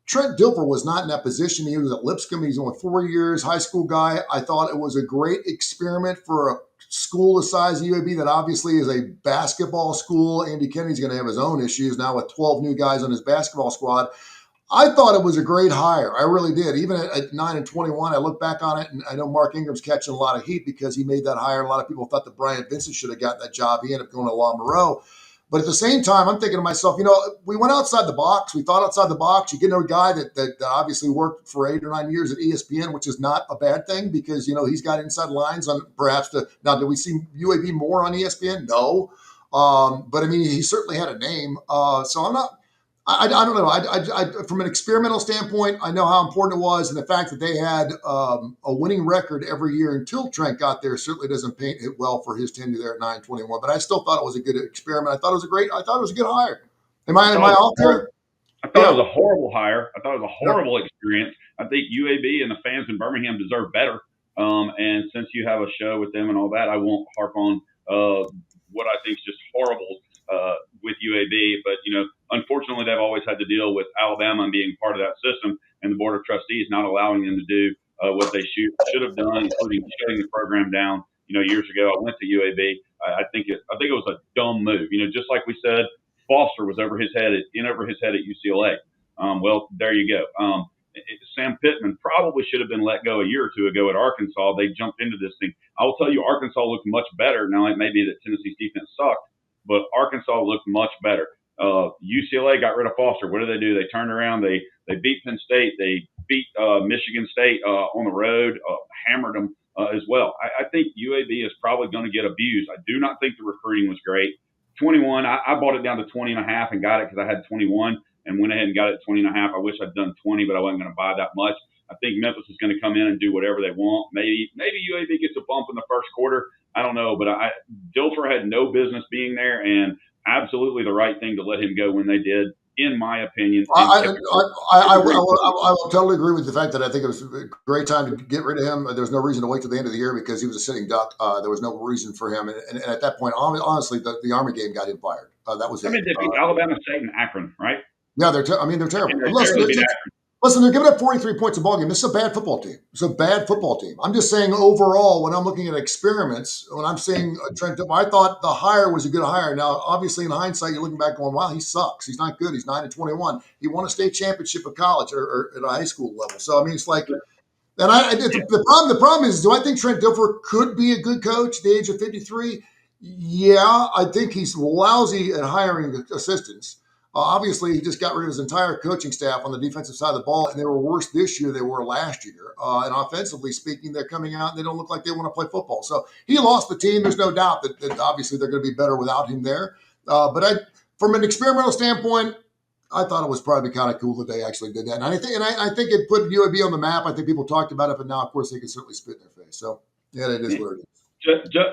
Trent Dilfer was not in that position. He was at Lipscomb. He's only 4 years, high school guy. I thought it was a great experiment for a school the size of UAB that obviously is a basketball school. Andy Kennedy's going to have his own issues now with 12 new guys on his basketball squad. I thought it was a great hire. I really did. Even at 9-21, I look back on it, and I know Mark Ingram's catching a lot of heat because he made that hire. A lot of people thought that Brian Vincent should have gotten that job. He ended up going to La Moreau. But at the same time, I'm thinking to myself, we went outside the box. We thought outside the box. You get a guy that obviously worked for 8 or 9 years at ESPN, which is not a bad thing because, he's got inside lines on perhaps now, did we see UAB more on ESPN? No. But I mean, he certainly had a name. So I'm not, I don't know. From an experimental standpoint, I know how important it was, and the fact that they had a winning record every year until Trent got there certainly doesn't paint it well for his tenure there at 9-21. But I still thought it was a good experiment. I thought it was a good hire. Am I off there? I thought it was a horrible hire. I thought it was a horrible experience. I think UAB and the fans in Birmingham deserve better. And since you have a show with them and all that, I won't harp on what I think is just horrible with UAB. But, unfortunately, they've always had to deal with Alabama being part of that system and the Board of Trustees not allowing them to do what they should have done, including shutting the program down. Years ago, I went to UAB. I think it was a dumb move. Just like we said, Foster was over his head at UCLA. Well, there you go. Sam Pittman probably should have been let go a year or two ago at Arkansas. They jumped into this thing. I will tell you, Arkansas looked much better. Now, it may be that Tennessee's defense sucked, but Arkansas looked much better. UCLA got rid of Foster. What did? They turned around. They beat Penn State. They beat Michigan State on the road, hammered them as well. I think UAB is probably going to get abused. I do not think the recruiting was great. 21, I bought it down to 20 and a half and got it because I had 21 and went ahead and got it at 20 and a half. I wish I'd done 20, but I wasn't going to buy that much. I think Memphis is going to come in and do whatever they want. Maybe UAB gets a bump in the first quarter. I don't know, but Dilfer had no business being there, and absolutely the right thing to let him go when they did, in my opinion. I will totally agree with the fact that I think it was a great time to get rid of him. There was no reason to wait till the end of the year because he was a sitting duck. There was no reason for him. And at that point, honestly, the Army game got him fired. That was it. They beat Alabama State and Akron, right? Yeah, they're terrible. Listen, they're giving up 43 points a ball game. This is a bad football team. It's a bad football team. I'm just saying overall, when I'm looking at experiments, when I'm seeing Trent, I thought the hire was a good hire. Now, obviously, in hindsight, you're looking back going, wow, he sucks. He's not good. He's 9-21. He won a state championship at college or at a high school level. So, I mean, it's like, and the problem is, do I think Trent Dilfer could be a good coach at the age of 53? Yeah, I think he's lousy at hiring assistants. Obviously, he just got rid of his entire coaching staff on the defensive side of the ball, and they were worse this year than they were last year. And offensively speaking, they're coming out and they don't look like they want to play football. So he lost the team. There's no doubt that obviously they're going to be better without him there. But from an experimental standpoint, I thought it was probably kind of cool that they actually did that. And I think it put UAB on the map. I think people talked about it, but now, of course, they can certainly spit in their face. So, yeah, it is what it is.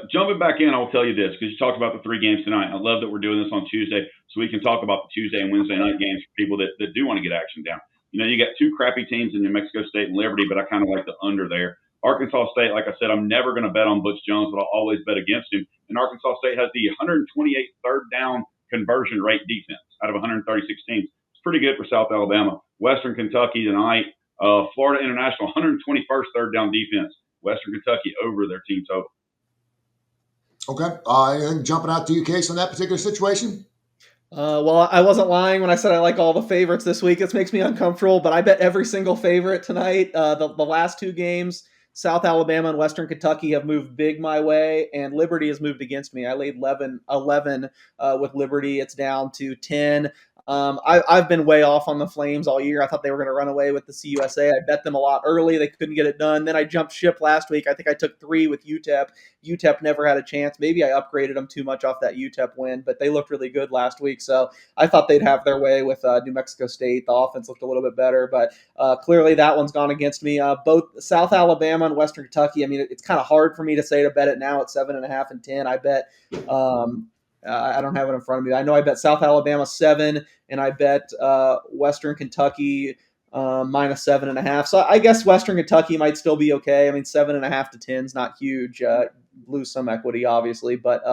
Jumping back in, I'll tell you this, because you talked about the 3 games tonight. I love that we're doing this on Tuesday so we can talk about the Tuesday and Wednesday night games for people that do want to get action down. You got 2 crappy teams in New Mexico State and Liberty, but I kind of like the under there. Arkansas State, like I said, I'm never going to bet on Butch Jones, but I'll always bet against him. And Arkansas State has the 128th third down conversion rate defense out of 136 teams. It's pretty good for South Alabama. Western Kentucky tonight, Florida International, 121st third down defense. Western Kentucky over their team total. Okay. Anything jumping out to you, Case, on that particular situation? Well, I wasn't lying when I said I like all the favorites this week. This makes me uncomfortable, but I bet every single favorite tonight. The last 2 games, South Alabama and Western Kentucky have moved big my way, and Liberty has moved against me. I laid 11 with Liberty. It's down to 10. I've been way off on the Flames all year. I thought they were going to run away with the CUSA. I bet them a lot early. They couldn't get it done. Then I jumped ship last week. I think I took 3 with UTEP. UTEP never had a chance. Maybe I upgraded them too much off that UTEP win, but they looked really good last week. So I thought they'd have their way with New Mexico State. The offense looked a little bit better, but clearly that one's gone against me. Both South Alabama and Western Kentucky. I mean, it's kind of hard for me to say to bet it now at 7.5 and 10. I bet I don't have it in front of me. I know I bet South Alabama 7, and I bet Western Kentucky minus 7.5. So I guess Western Kentucky might still be okay. I mean, 7.5 to 10 is not huge. Lose some equity, obviously, but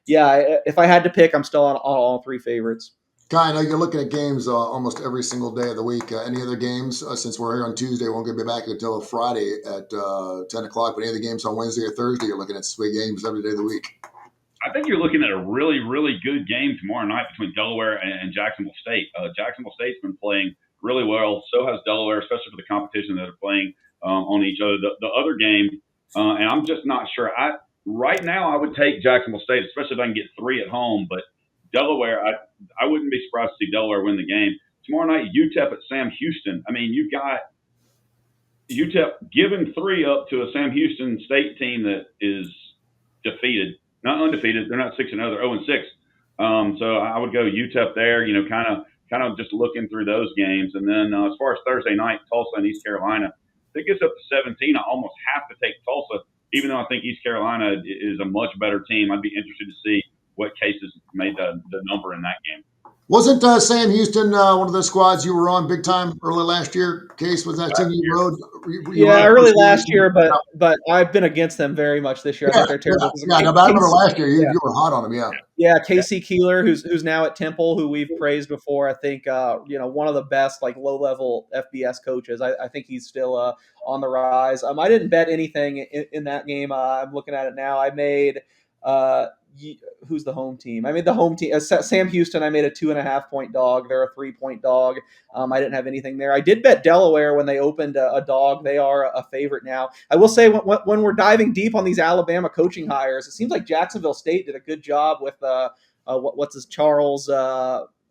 yeah, if I had to pick, I'm still on all 3 favorites. Kai, I know you're looking at games almost every single day of the week. Any other games? Since we're here on Tuesday, we won't get back until Friday at 10 o'clock. But any other games on Wednesday or Thursday, you're looking at sweet games every day of the week. I think you're looking at a really, really good game tomorrow night between Delaware and Jacksonville State. Jacksonville State's been playing really well. So has Delaware, especially for the competition that are playing on each other. The other game, and I'm just not sure. Right now, I would take Jacksonville State, especially if I can get 3 at home. But Delaware, I wouldn't be surprised to see Delaware win the game. Tomorrow night, UTEP at Sam Houston. I mean, you've got UTEP giving 3 up to a Sam Houston State team that is defeated, not undefeated. They're not 6-0. They're 0-6. So I would go UTEP there. You know, kind of just looking through those games. And then as far as Thursday night, Tulsa and East Carolina, if it gets up to 17, I almost have to take Tulsa, even though I think East Carolina is a much better team. I'd be interested to see what cases made the number in that game. Wasn't Sam Houston one of the squads you were on big time early last year? Case, was that team you rode? Yeah, early last year, but I've been against them very much this year. I think they're terrible. Yeah, no, but I remember last year you were hot on them. Yeah. Yeah, Casey Keeler, who's now at Temple, who we've praised before. I think one of the best like low level FBS coaches. I think he's still on the rise. I didn't bet anything in that game. I'm looking at it now. I made who's the home team? I made the home team. Sam Houston, I made a 2.5-point dog. They're a 3-point dog. I didn't have anything there. I did bet Delaware when they opened a dog. They are a favorite now. I will say when we're diving deep on these Alabama coaching hires, it seems like Jacksonville State did a good job with what's his Charles.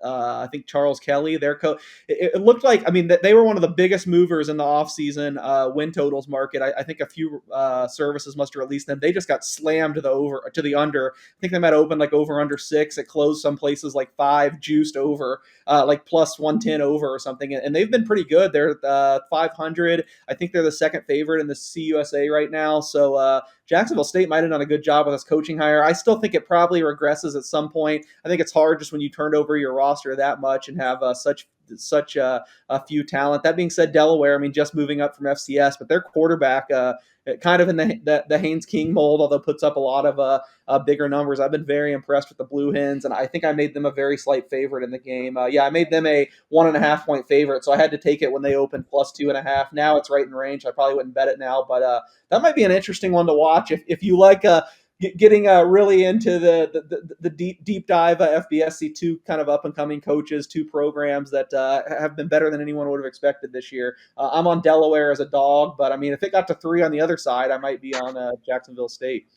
I think Charles Kelly, their coach. It looked like, I mean, they were one of the biggest movers in the offseason win totals market. I think a few services must have released them. They just got slammed to the under. I think they might open like over under 6. It closed some places like 5, juiced over, like plus 110 over or something. And they've been pretty good. They're 500. I think they're the second favorite in the CUSA right now. So Jacksonville State might have done a good job with this coaching hire. I still think it probably regresses at some point. I think it's hard just when you turned over your roster that much and have such a few talent. That being said, Delaware, I mean, just moving up from FCS, but their quarterback kind of in the Haynes King mold, although puts up a lot of bigger numbers. I've been very impressed with the Blue Hens, and I think I made them a very slight favorite in the game. I made them a 1.5-point favorite, so I had to take it when they opened plus 2.5. Now it's right in range. I probably wouldn't bet it now, but that might be an interesting one to watch if you like getting really into the deep dive FBSC, 2 kind of up and coming coaches, 2 programs that have been better than anyone would have expected this year. I'm on Delaware as a dog, but I mean, if it got to 3 on the other side, I might be on Jacksonville State.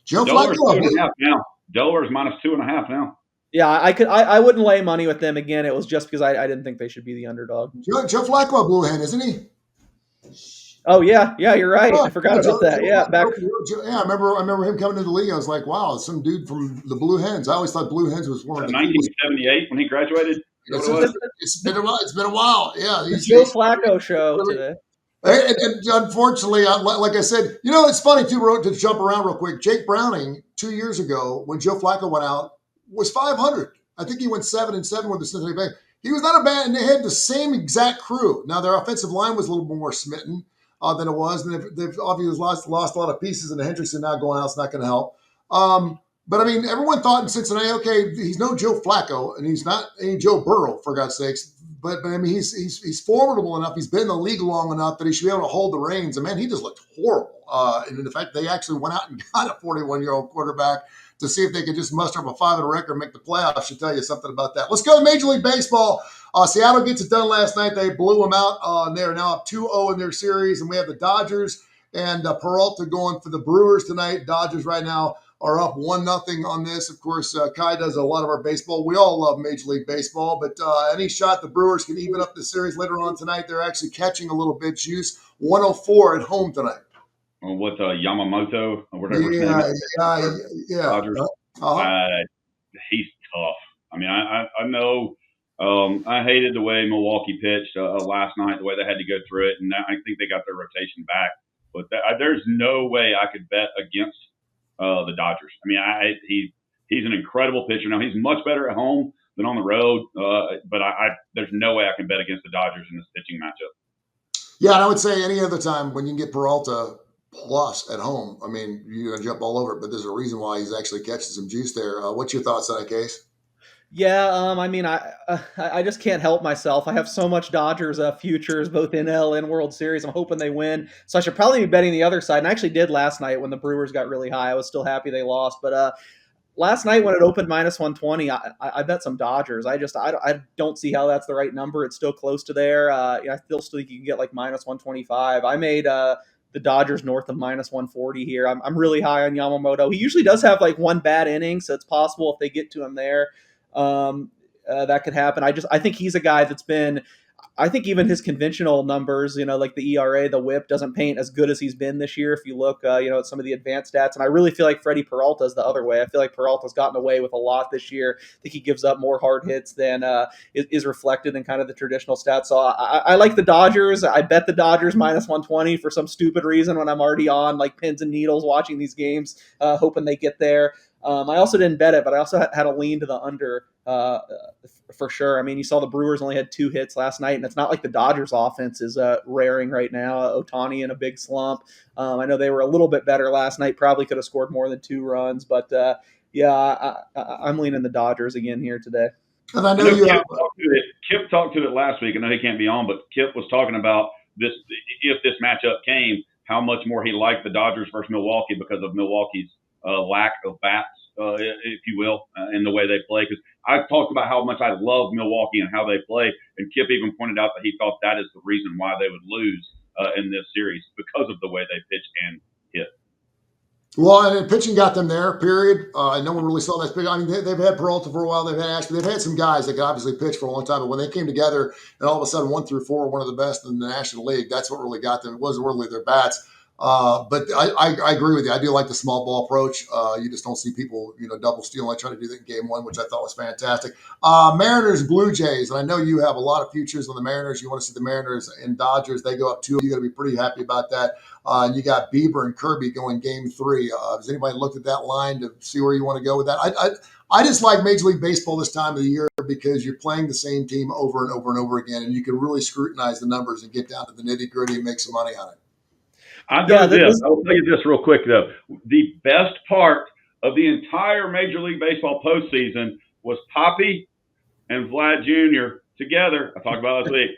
Delaware's 2.5 now. Delaware's minus 2.5 now. Yeah, I wouldn't lay money with them again. It was just because I didn't think they should be the underdog. Joe Flacco, Blue Hen, isn't he? Oh yeah, you're right. I forgot about that. Yeah, back. Yeah, I remember him coming to the league. I was like, wow, some dude from the Blue Hens. I always thought Blue Hens was one of the 1978 when he graduated. It's been a while. Yeah, the Joe Flacco show today. And unfortunately, like I said, it's funny too. To jump around real quick, Jake Browning 2 years ago when Joe Flacco went out was 500. I think he went 7-7 with the Cincinnati Bengals. He was not a bad, and they had the same exact crew. Now their offensive line was a little bit more smitten than it was, and they've obviously lost a lot of pieces. And the Hendrickson now going out is not going to help. But I mean, everyone thought in Cincinnati, okay, he's no Joe Flacco, and he's not any Joe Burrow, for God's sakes. But I mean, he's formidable enough. He's been in the league long enough that he should be able to hold the reins. And man, he just looked horrible. And in fact, they actually went out and got a 41-year-old quarterback to see if they could just muster up a 500 record and make the playoffs. Should tell you something about that. Let's go to Major League Baseball. Seattle gets it done last night. They blew them out. They're now up 2-0 in their series. And we have the Dodgers and Peralta going for the Brewers tonight. Dodgers right now are up 1-0 on this. Of course, Kai does a lot of our baseball. We all love Major League Baseball, but any shot the Brewers can even up the series later on tonight. They're actually catching a little bit juice. 104 at home tonight. With Yamamoto or whatever his name is. Yeah. Dodgers. He's tough. I mean, I know I hated the way Milwaukee pitched last night, the way they had to go through it, and I think they got their rotation back. But there's no way I could bet against the Dodgers. I mean, he's an incredible pitcher. Now, he's much better at home than on the road, but there's no way I can bet against the Dodgers in this pitching matchup. Yeah, and I would say any other time when you can get Peralta plus at home, I mean, you're going to jump all over it, but there's a reason why he's actually catching some juice there. What's your thoughts on that, Case? Yeah, I mean, I just can't help myself. I have so much Dodgers futures, both NL and World Series. I'm hoping they win, so I should probably be betting the other side. And I actually did last night when the Brewers got really high. I was still happy they lost, but last night when it opened minus 120, I bet some Dodgers. I don't see how that's the right number. It's still close to there. I still think you can get like minus 125. I made the Dodgers north of minus 140 here. I'm really high on Yamamoto. He usually does have like one bad inning, so it's possible if they get to him there, that could happen. I think he's a guy that's been. I think even his conventional numbers, like the ERA, the WHIP, doesn't paint as good as he's been this year. If you look, at some of the advanced stats, and I really feel like Freddie Peralta is the other way. I feel like Peralta's gotten away with a lot this year. I think he gives up more hard hits than is reflected in kind of the traditional stats. So I like the Dodgers. I bet the Dodgers minus 120 for some stupid reason when I'm already on like pins and needles watching these games, hoping they get there. I also didn't bet it, but I also had a lean to the under for sure. I mean, you saw the Brewers only had 2 hits last night, and it's not like the Dodgers offense is raring right now. Ohtani in a big slump. I know they were a little bit better last night, probably could have scored more than 2 runs, but I'm leaning the Dodgers again here today. And I know you have. Kip talked to it last week. I know he can't be on, but Kip was talking about this. If this matchup came, how much more he liked the Dodgers versus Milwaukee because of Milwaukee's lack of bats, if you will, in the way they play. Because I've talked about how much I love Milwaukee and how they play, and Kip even pointed out that he thought that is the reason why they would lose in this series because of the way they pitch and hit. Well, and pitching got them there, period. No one really saw that. I mean, they've had Peralta for a while. They've had Ashby. They've had some guys that could obviously pitch for a long time. But when they came together and all of a sudden 1 through 4 were one of the best in the National League, that's what really got them. It wasn't really their bats. But I agree with you. I do like the small ball approach. You just don't see people, double steal. I tried to do that in game 1, which I thought was fantastic. Mariners, Blue Jays, and I know you have a lot of futures on the Mariners. You want to see the Mariners and Dodgers. They go up 2. You got to be pretty happy about that. And you got Bieber and Kirby going game 3. Has anybody looked at that line to see where you want to go with that? I just like Major League Baseball this time of the year because you're playing the same team over and over and over again, and you can really scrutinize the numbers and get down to the nitty gritty and make some money on it. I'll tell you this real quick, though. The best part of the entire Major League Baseball postseason was Poppy and Vlad Jr. together. I talked about last week.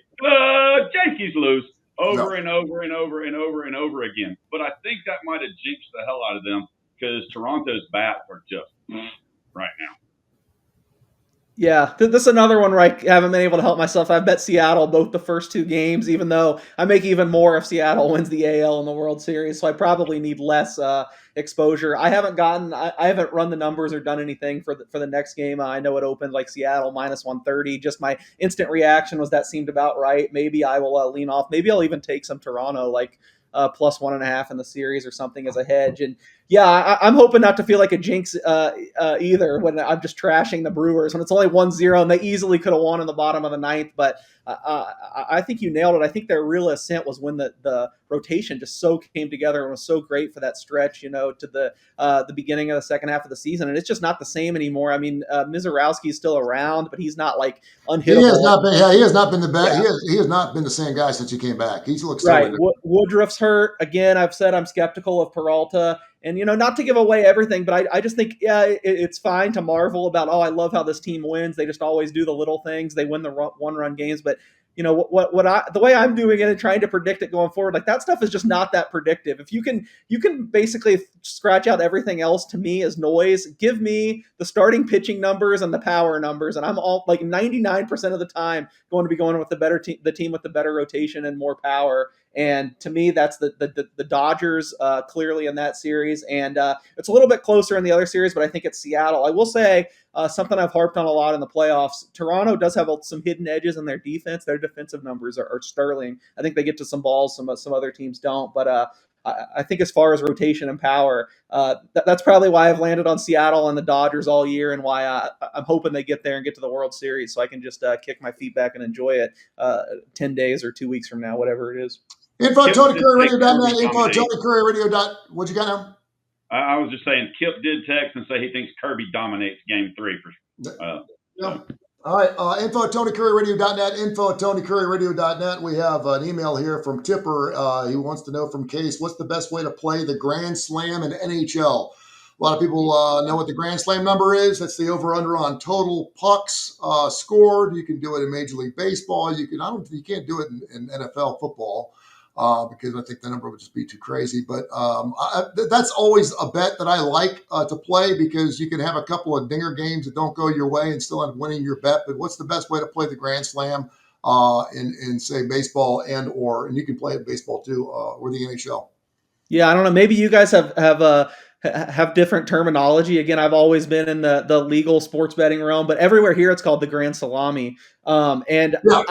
Yankees lose over and over and over and over and over again. But I think that might have jinxed the hell out of them because Toronto's bats are just right now. Yeah, this is another one where I haven't been able to help myself. I bet Seattle both the first 2 games, even though I make even more if Seattle wins the AL in the World Series. So I probably need less exposure. I haven't run the numbers or done anything for the next game. I know it opened like Seattle minus 130. Just my instant reaction was that seemed about right. Maybe I will lean off. Maybe I'll even take some Toronto like plus 1.5 in the series or something as a hedge. And yeah, I'm hoping not to feel like a jinx either when I'm just trashing the Brewers when it's only 1-0 and they easily could have won in the bottom of the 9th. But I think you nailed it. I think their real ascent was when the rotation just so came together and was so great for that stretch, to the beginning of the second half of the season. And it's just not the same anymore. I mean, Mizorowski's still around, but he's not like unhittable. He has not been the best. Yeah. He has not been the same guy since he came back. He looks right. Woodruff's hurt again. I've said I'm skeptical of Peralta. And, not to give away everything, but I just think, it's fine to marvel about, I love how this team wins. They just always do the little things. They win the 1-run games. But, the way I'm doing it and trying to predict it going forward, like that stuff is just not that predictive. If you can basically scratch out everything else to me as noise, give me the starting pitching numbers and the power numbers. And I'm all like 99% of the time going to be going with the team with the better rotation and more power. And to me, that's the Dodgers clearly in that series. And it's a little bit closer in the other series, but I think it's Seattle. I will say something I've harped on a lot in the playoffs. Toronto does have some hidden edges in their defense. Their defensive numbers are sterling. I think they get to some balls some other teams don't. But I think as far as rotation and power, that's probably why I've landed on Seattle and the Dodgers all year and why I'm hoping they get there and get to the World Series so I can just kick my feet back and enjoy it 10 days or 2 weeks from now, whatever it is. Info at TonyCurryRadio.net. Info at TonyCurryRadio. What'd you got now? I was just saying, Kip did text and say he thinks Kirby dominates game 3. Yeah. All right. Info at TonyCurryRadio.net. Info at TonyCurryRadio.net. We have an email here from Tipper. He wants to know from Case, what's the best way to play the Grand Slam in NHL? A lot of people know what the Grand Slam number is. That's the over/under on total pucks scored. You can do it in Major League Baseball. You can't do it in NFL football. because I think the number would just be too crazy. But that's always a bet that I like to play, because you can have a couple of dinger games that don't go your way and still end up winning your bet. But what's the best way to play the Grand Slam in say baseball and you can play it baseball too, or the NHL? Yeah, I don't know. Maybe you guys have different terminology. Again, I've always been in the legal sports betting realm, but everywhere here it's called the Grand Salami. And Yeah.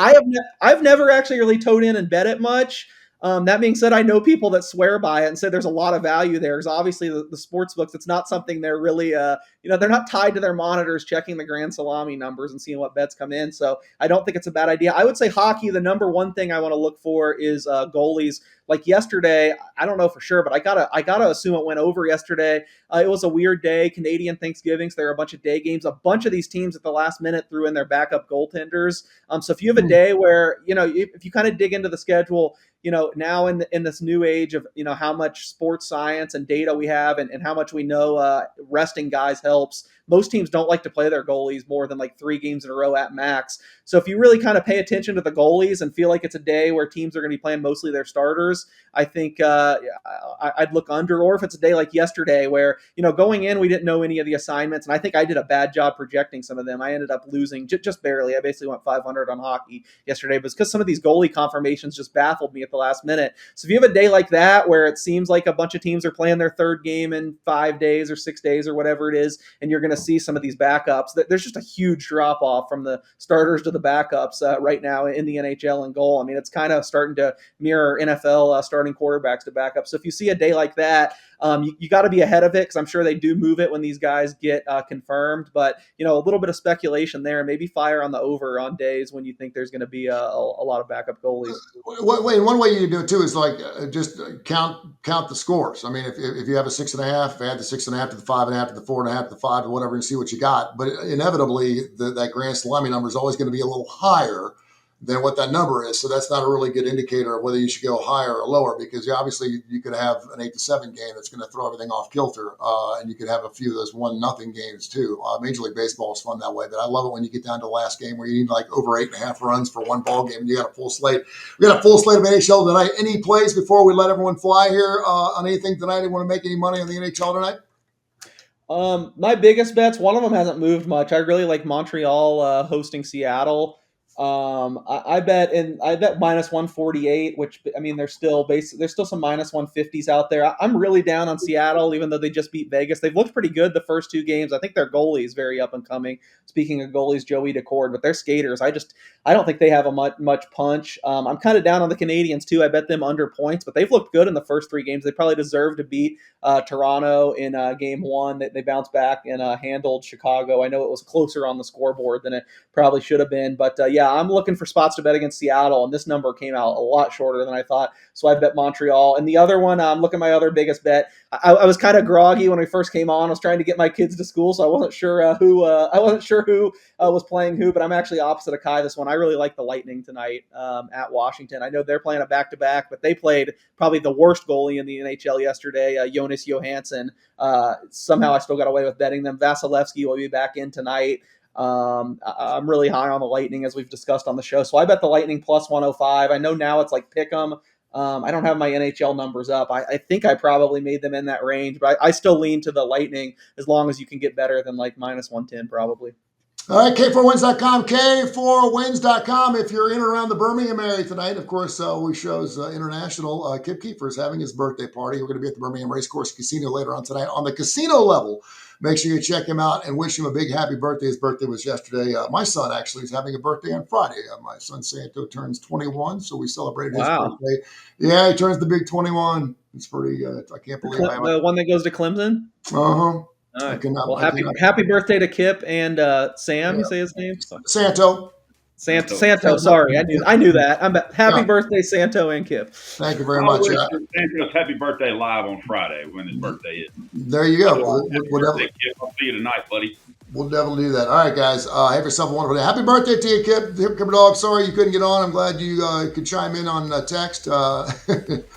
I've never actually really towed in and bet it much. That being said, I know people that swear by it and say there's a lot of value there. Because obviously the sports books, it's not something they're really, they're not tied to their monitors checking the Grand Salami numbers and seeing what bets come in. So I don't think it's a bad idea. I would say hockey, the number one thing I want to look for is goalies. Like yesterday, I don't know for sure, but I gotta assume it went over yesterday. It was a weird day, Canadian Thanksgiving, so there were a bunch of day games. A bunch of these teams at the last minute threw in their backup goaltenders. So if you have a day where if you kind of dig into the schedule, now in this new age of how much sports science and data we have and how much we know resting guys helps. Most teams don't like to play their goalies more than like 3 games in a row at max. So if you really kind of pay attention to the goalies and feel like it's a day where teams are going to be playing mostly their starters, I think I'd look under. Or if it's a day like yesterday where, going in, we didn't know any of the assignments. And I think I did a bad job projecting some of them. I ended up losing just barely. I basically went 500 on hockey yesterday, but it's because some of these goalie confirmations just baffled me at the last minute. So if you have a day like that where it seems like a bunch of teams are playing their third game in 5 days or 6 days or whatever it is, and you're going to see some of these backups, there's just a huge drop off from the starters to the backups right now in the NHL and goal. I mean, it's kind of starting to mirror NFL starting quarterbacks to backups. So if you see a day like that, you got to be ahead of it, because I'm sure they do move it when these guys get confirmed. But a little bit of speculation there. Maybe fire on the over on days when you think there's going to be a lot of backup goalies. One way you do it too is like just count the scores. I mean, if you have a 6.5, add the 6.5 to the 5.5 to the 4.5 to the 5 to whatever, and see what you got. But inevitably, that Grand Salami number is always going to be a little higher than what that number is. So that's not a really good indicator of whether you should go higher or lower, because obviously you could have an 8-7 game that's going to throw everything off kilter. And you could have a few of those 1-0 games too. Major League Baseball is fun that way, but I love it when you get down to the last game where you need like over 8.5 runs for one ball game and you got a full slate. We got a full slate of NHL tonight. Any plays before we let everyone fly here on anything tonight? Anyone want to make any money on the NHL tonight? My biggest bets, one of them hasn't moved much. I really like Montreal hosting Seattle. I bet minus 148, which, I mean, there's still some minus 150s out there. I'm really down on Seattle, even though they just beat Vegas. They've looked pretty good the first 2 games. I think their goalie is very up and coming. Speaking of goalies, Joey Decord, but their skaters, I don't think they have a much punch. I'm kind of down on the Canadians too. I bet them under points, but they've looked good in the first 3 games. They probably deserve to beat Toronto in game 1. They bounced back and handled Chicago. I know it was closer on the scoreboard than it probably should have been, but yeah, I'm looking for spots to bet against Seattle, and this number came out a lot shorter than I thought, so I bet Montreal. And the other one, I'm looking at my other biggest bet. I was kind of groggy when we first came on. I was trying to get my kids to school, so I wasn't sure who was playing who, but I'm actually opposite of Kai this one. I really like the Lightning tonight at Washington. I know they're playing a back-to-back, but they played probably the worst goalie in the NHL yesterday, Jonas Johansson. Somehow I still got away with betting them. Vasilevsky will be back in tonight. I'm really high on the Lightning, as we've discussed on the show. So I bet the Lightning plus 105. I know now it's like pick 'em. I don't have my NHL numbers up. I think I probably made them in that range, but I still lean to the Lightning as long as you can get better than like minus 110 probably. All right, K4Wins.com, K4Wins.com. If you're in or around the Birmingham area tonight, of course, we shows international. Kip Keefer is having his birthday party. We're going to be at the Birmingham Racecourse Casino later on tonight. On the casino level, make sure you check him out and wish him a big happy birthday. His birthday was yesterday. My son actually is having a birthday on Friday. My son Santo turns 21, so we celebrated his birthday. Yeah, he turns the big 21. It's pretty, I can't believe it. The one that goes to Clemson? Uh-huh. All right. Well, happy birthday to Kip and Sam. Yeah. You say his name? Santo. Sorry, I knew that. Happy birthday, Santo and Kip. Thank you very much. Santo's happy birthday live on Friday when his birthday is. There you go. I'll see you tonight, buddy. We'll definitely do that. All right, guys. Have yourself a wonderful day. Happy birthday to you, Kip. Kip Dog. Sorry you couldn't get on. I'm glad you could chime in on text.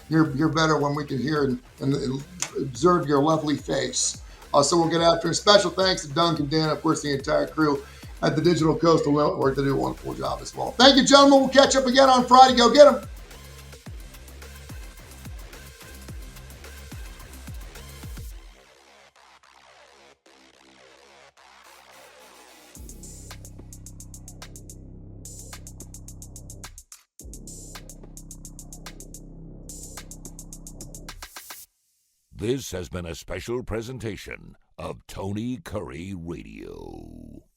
You're better when we can hear and observe your lovely face. So we'll get after it. Special thanks to Duncan, Dan, of course, the entire crew at the Digital Coastal Network. They do a wonderful job as well. Thank you, gentlemen. We'll catch up again on Friday. Go get them. This has been a special presentation of Tony Curry Radio.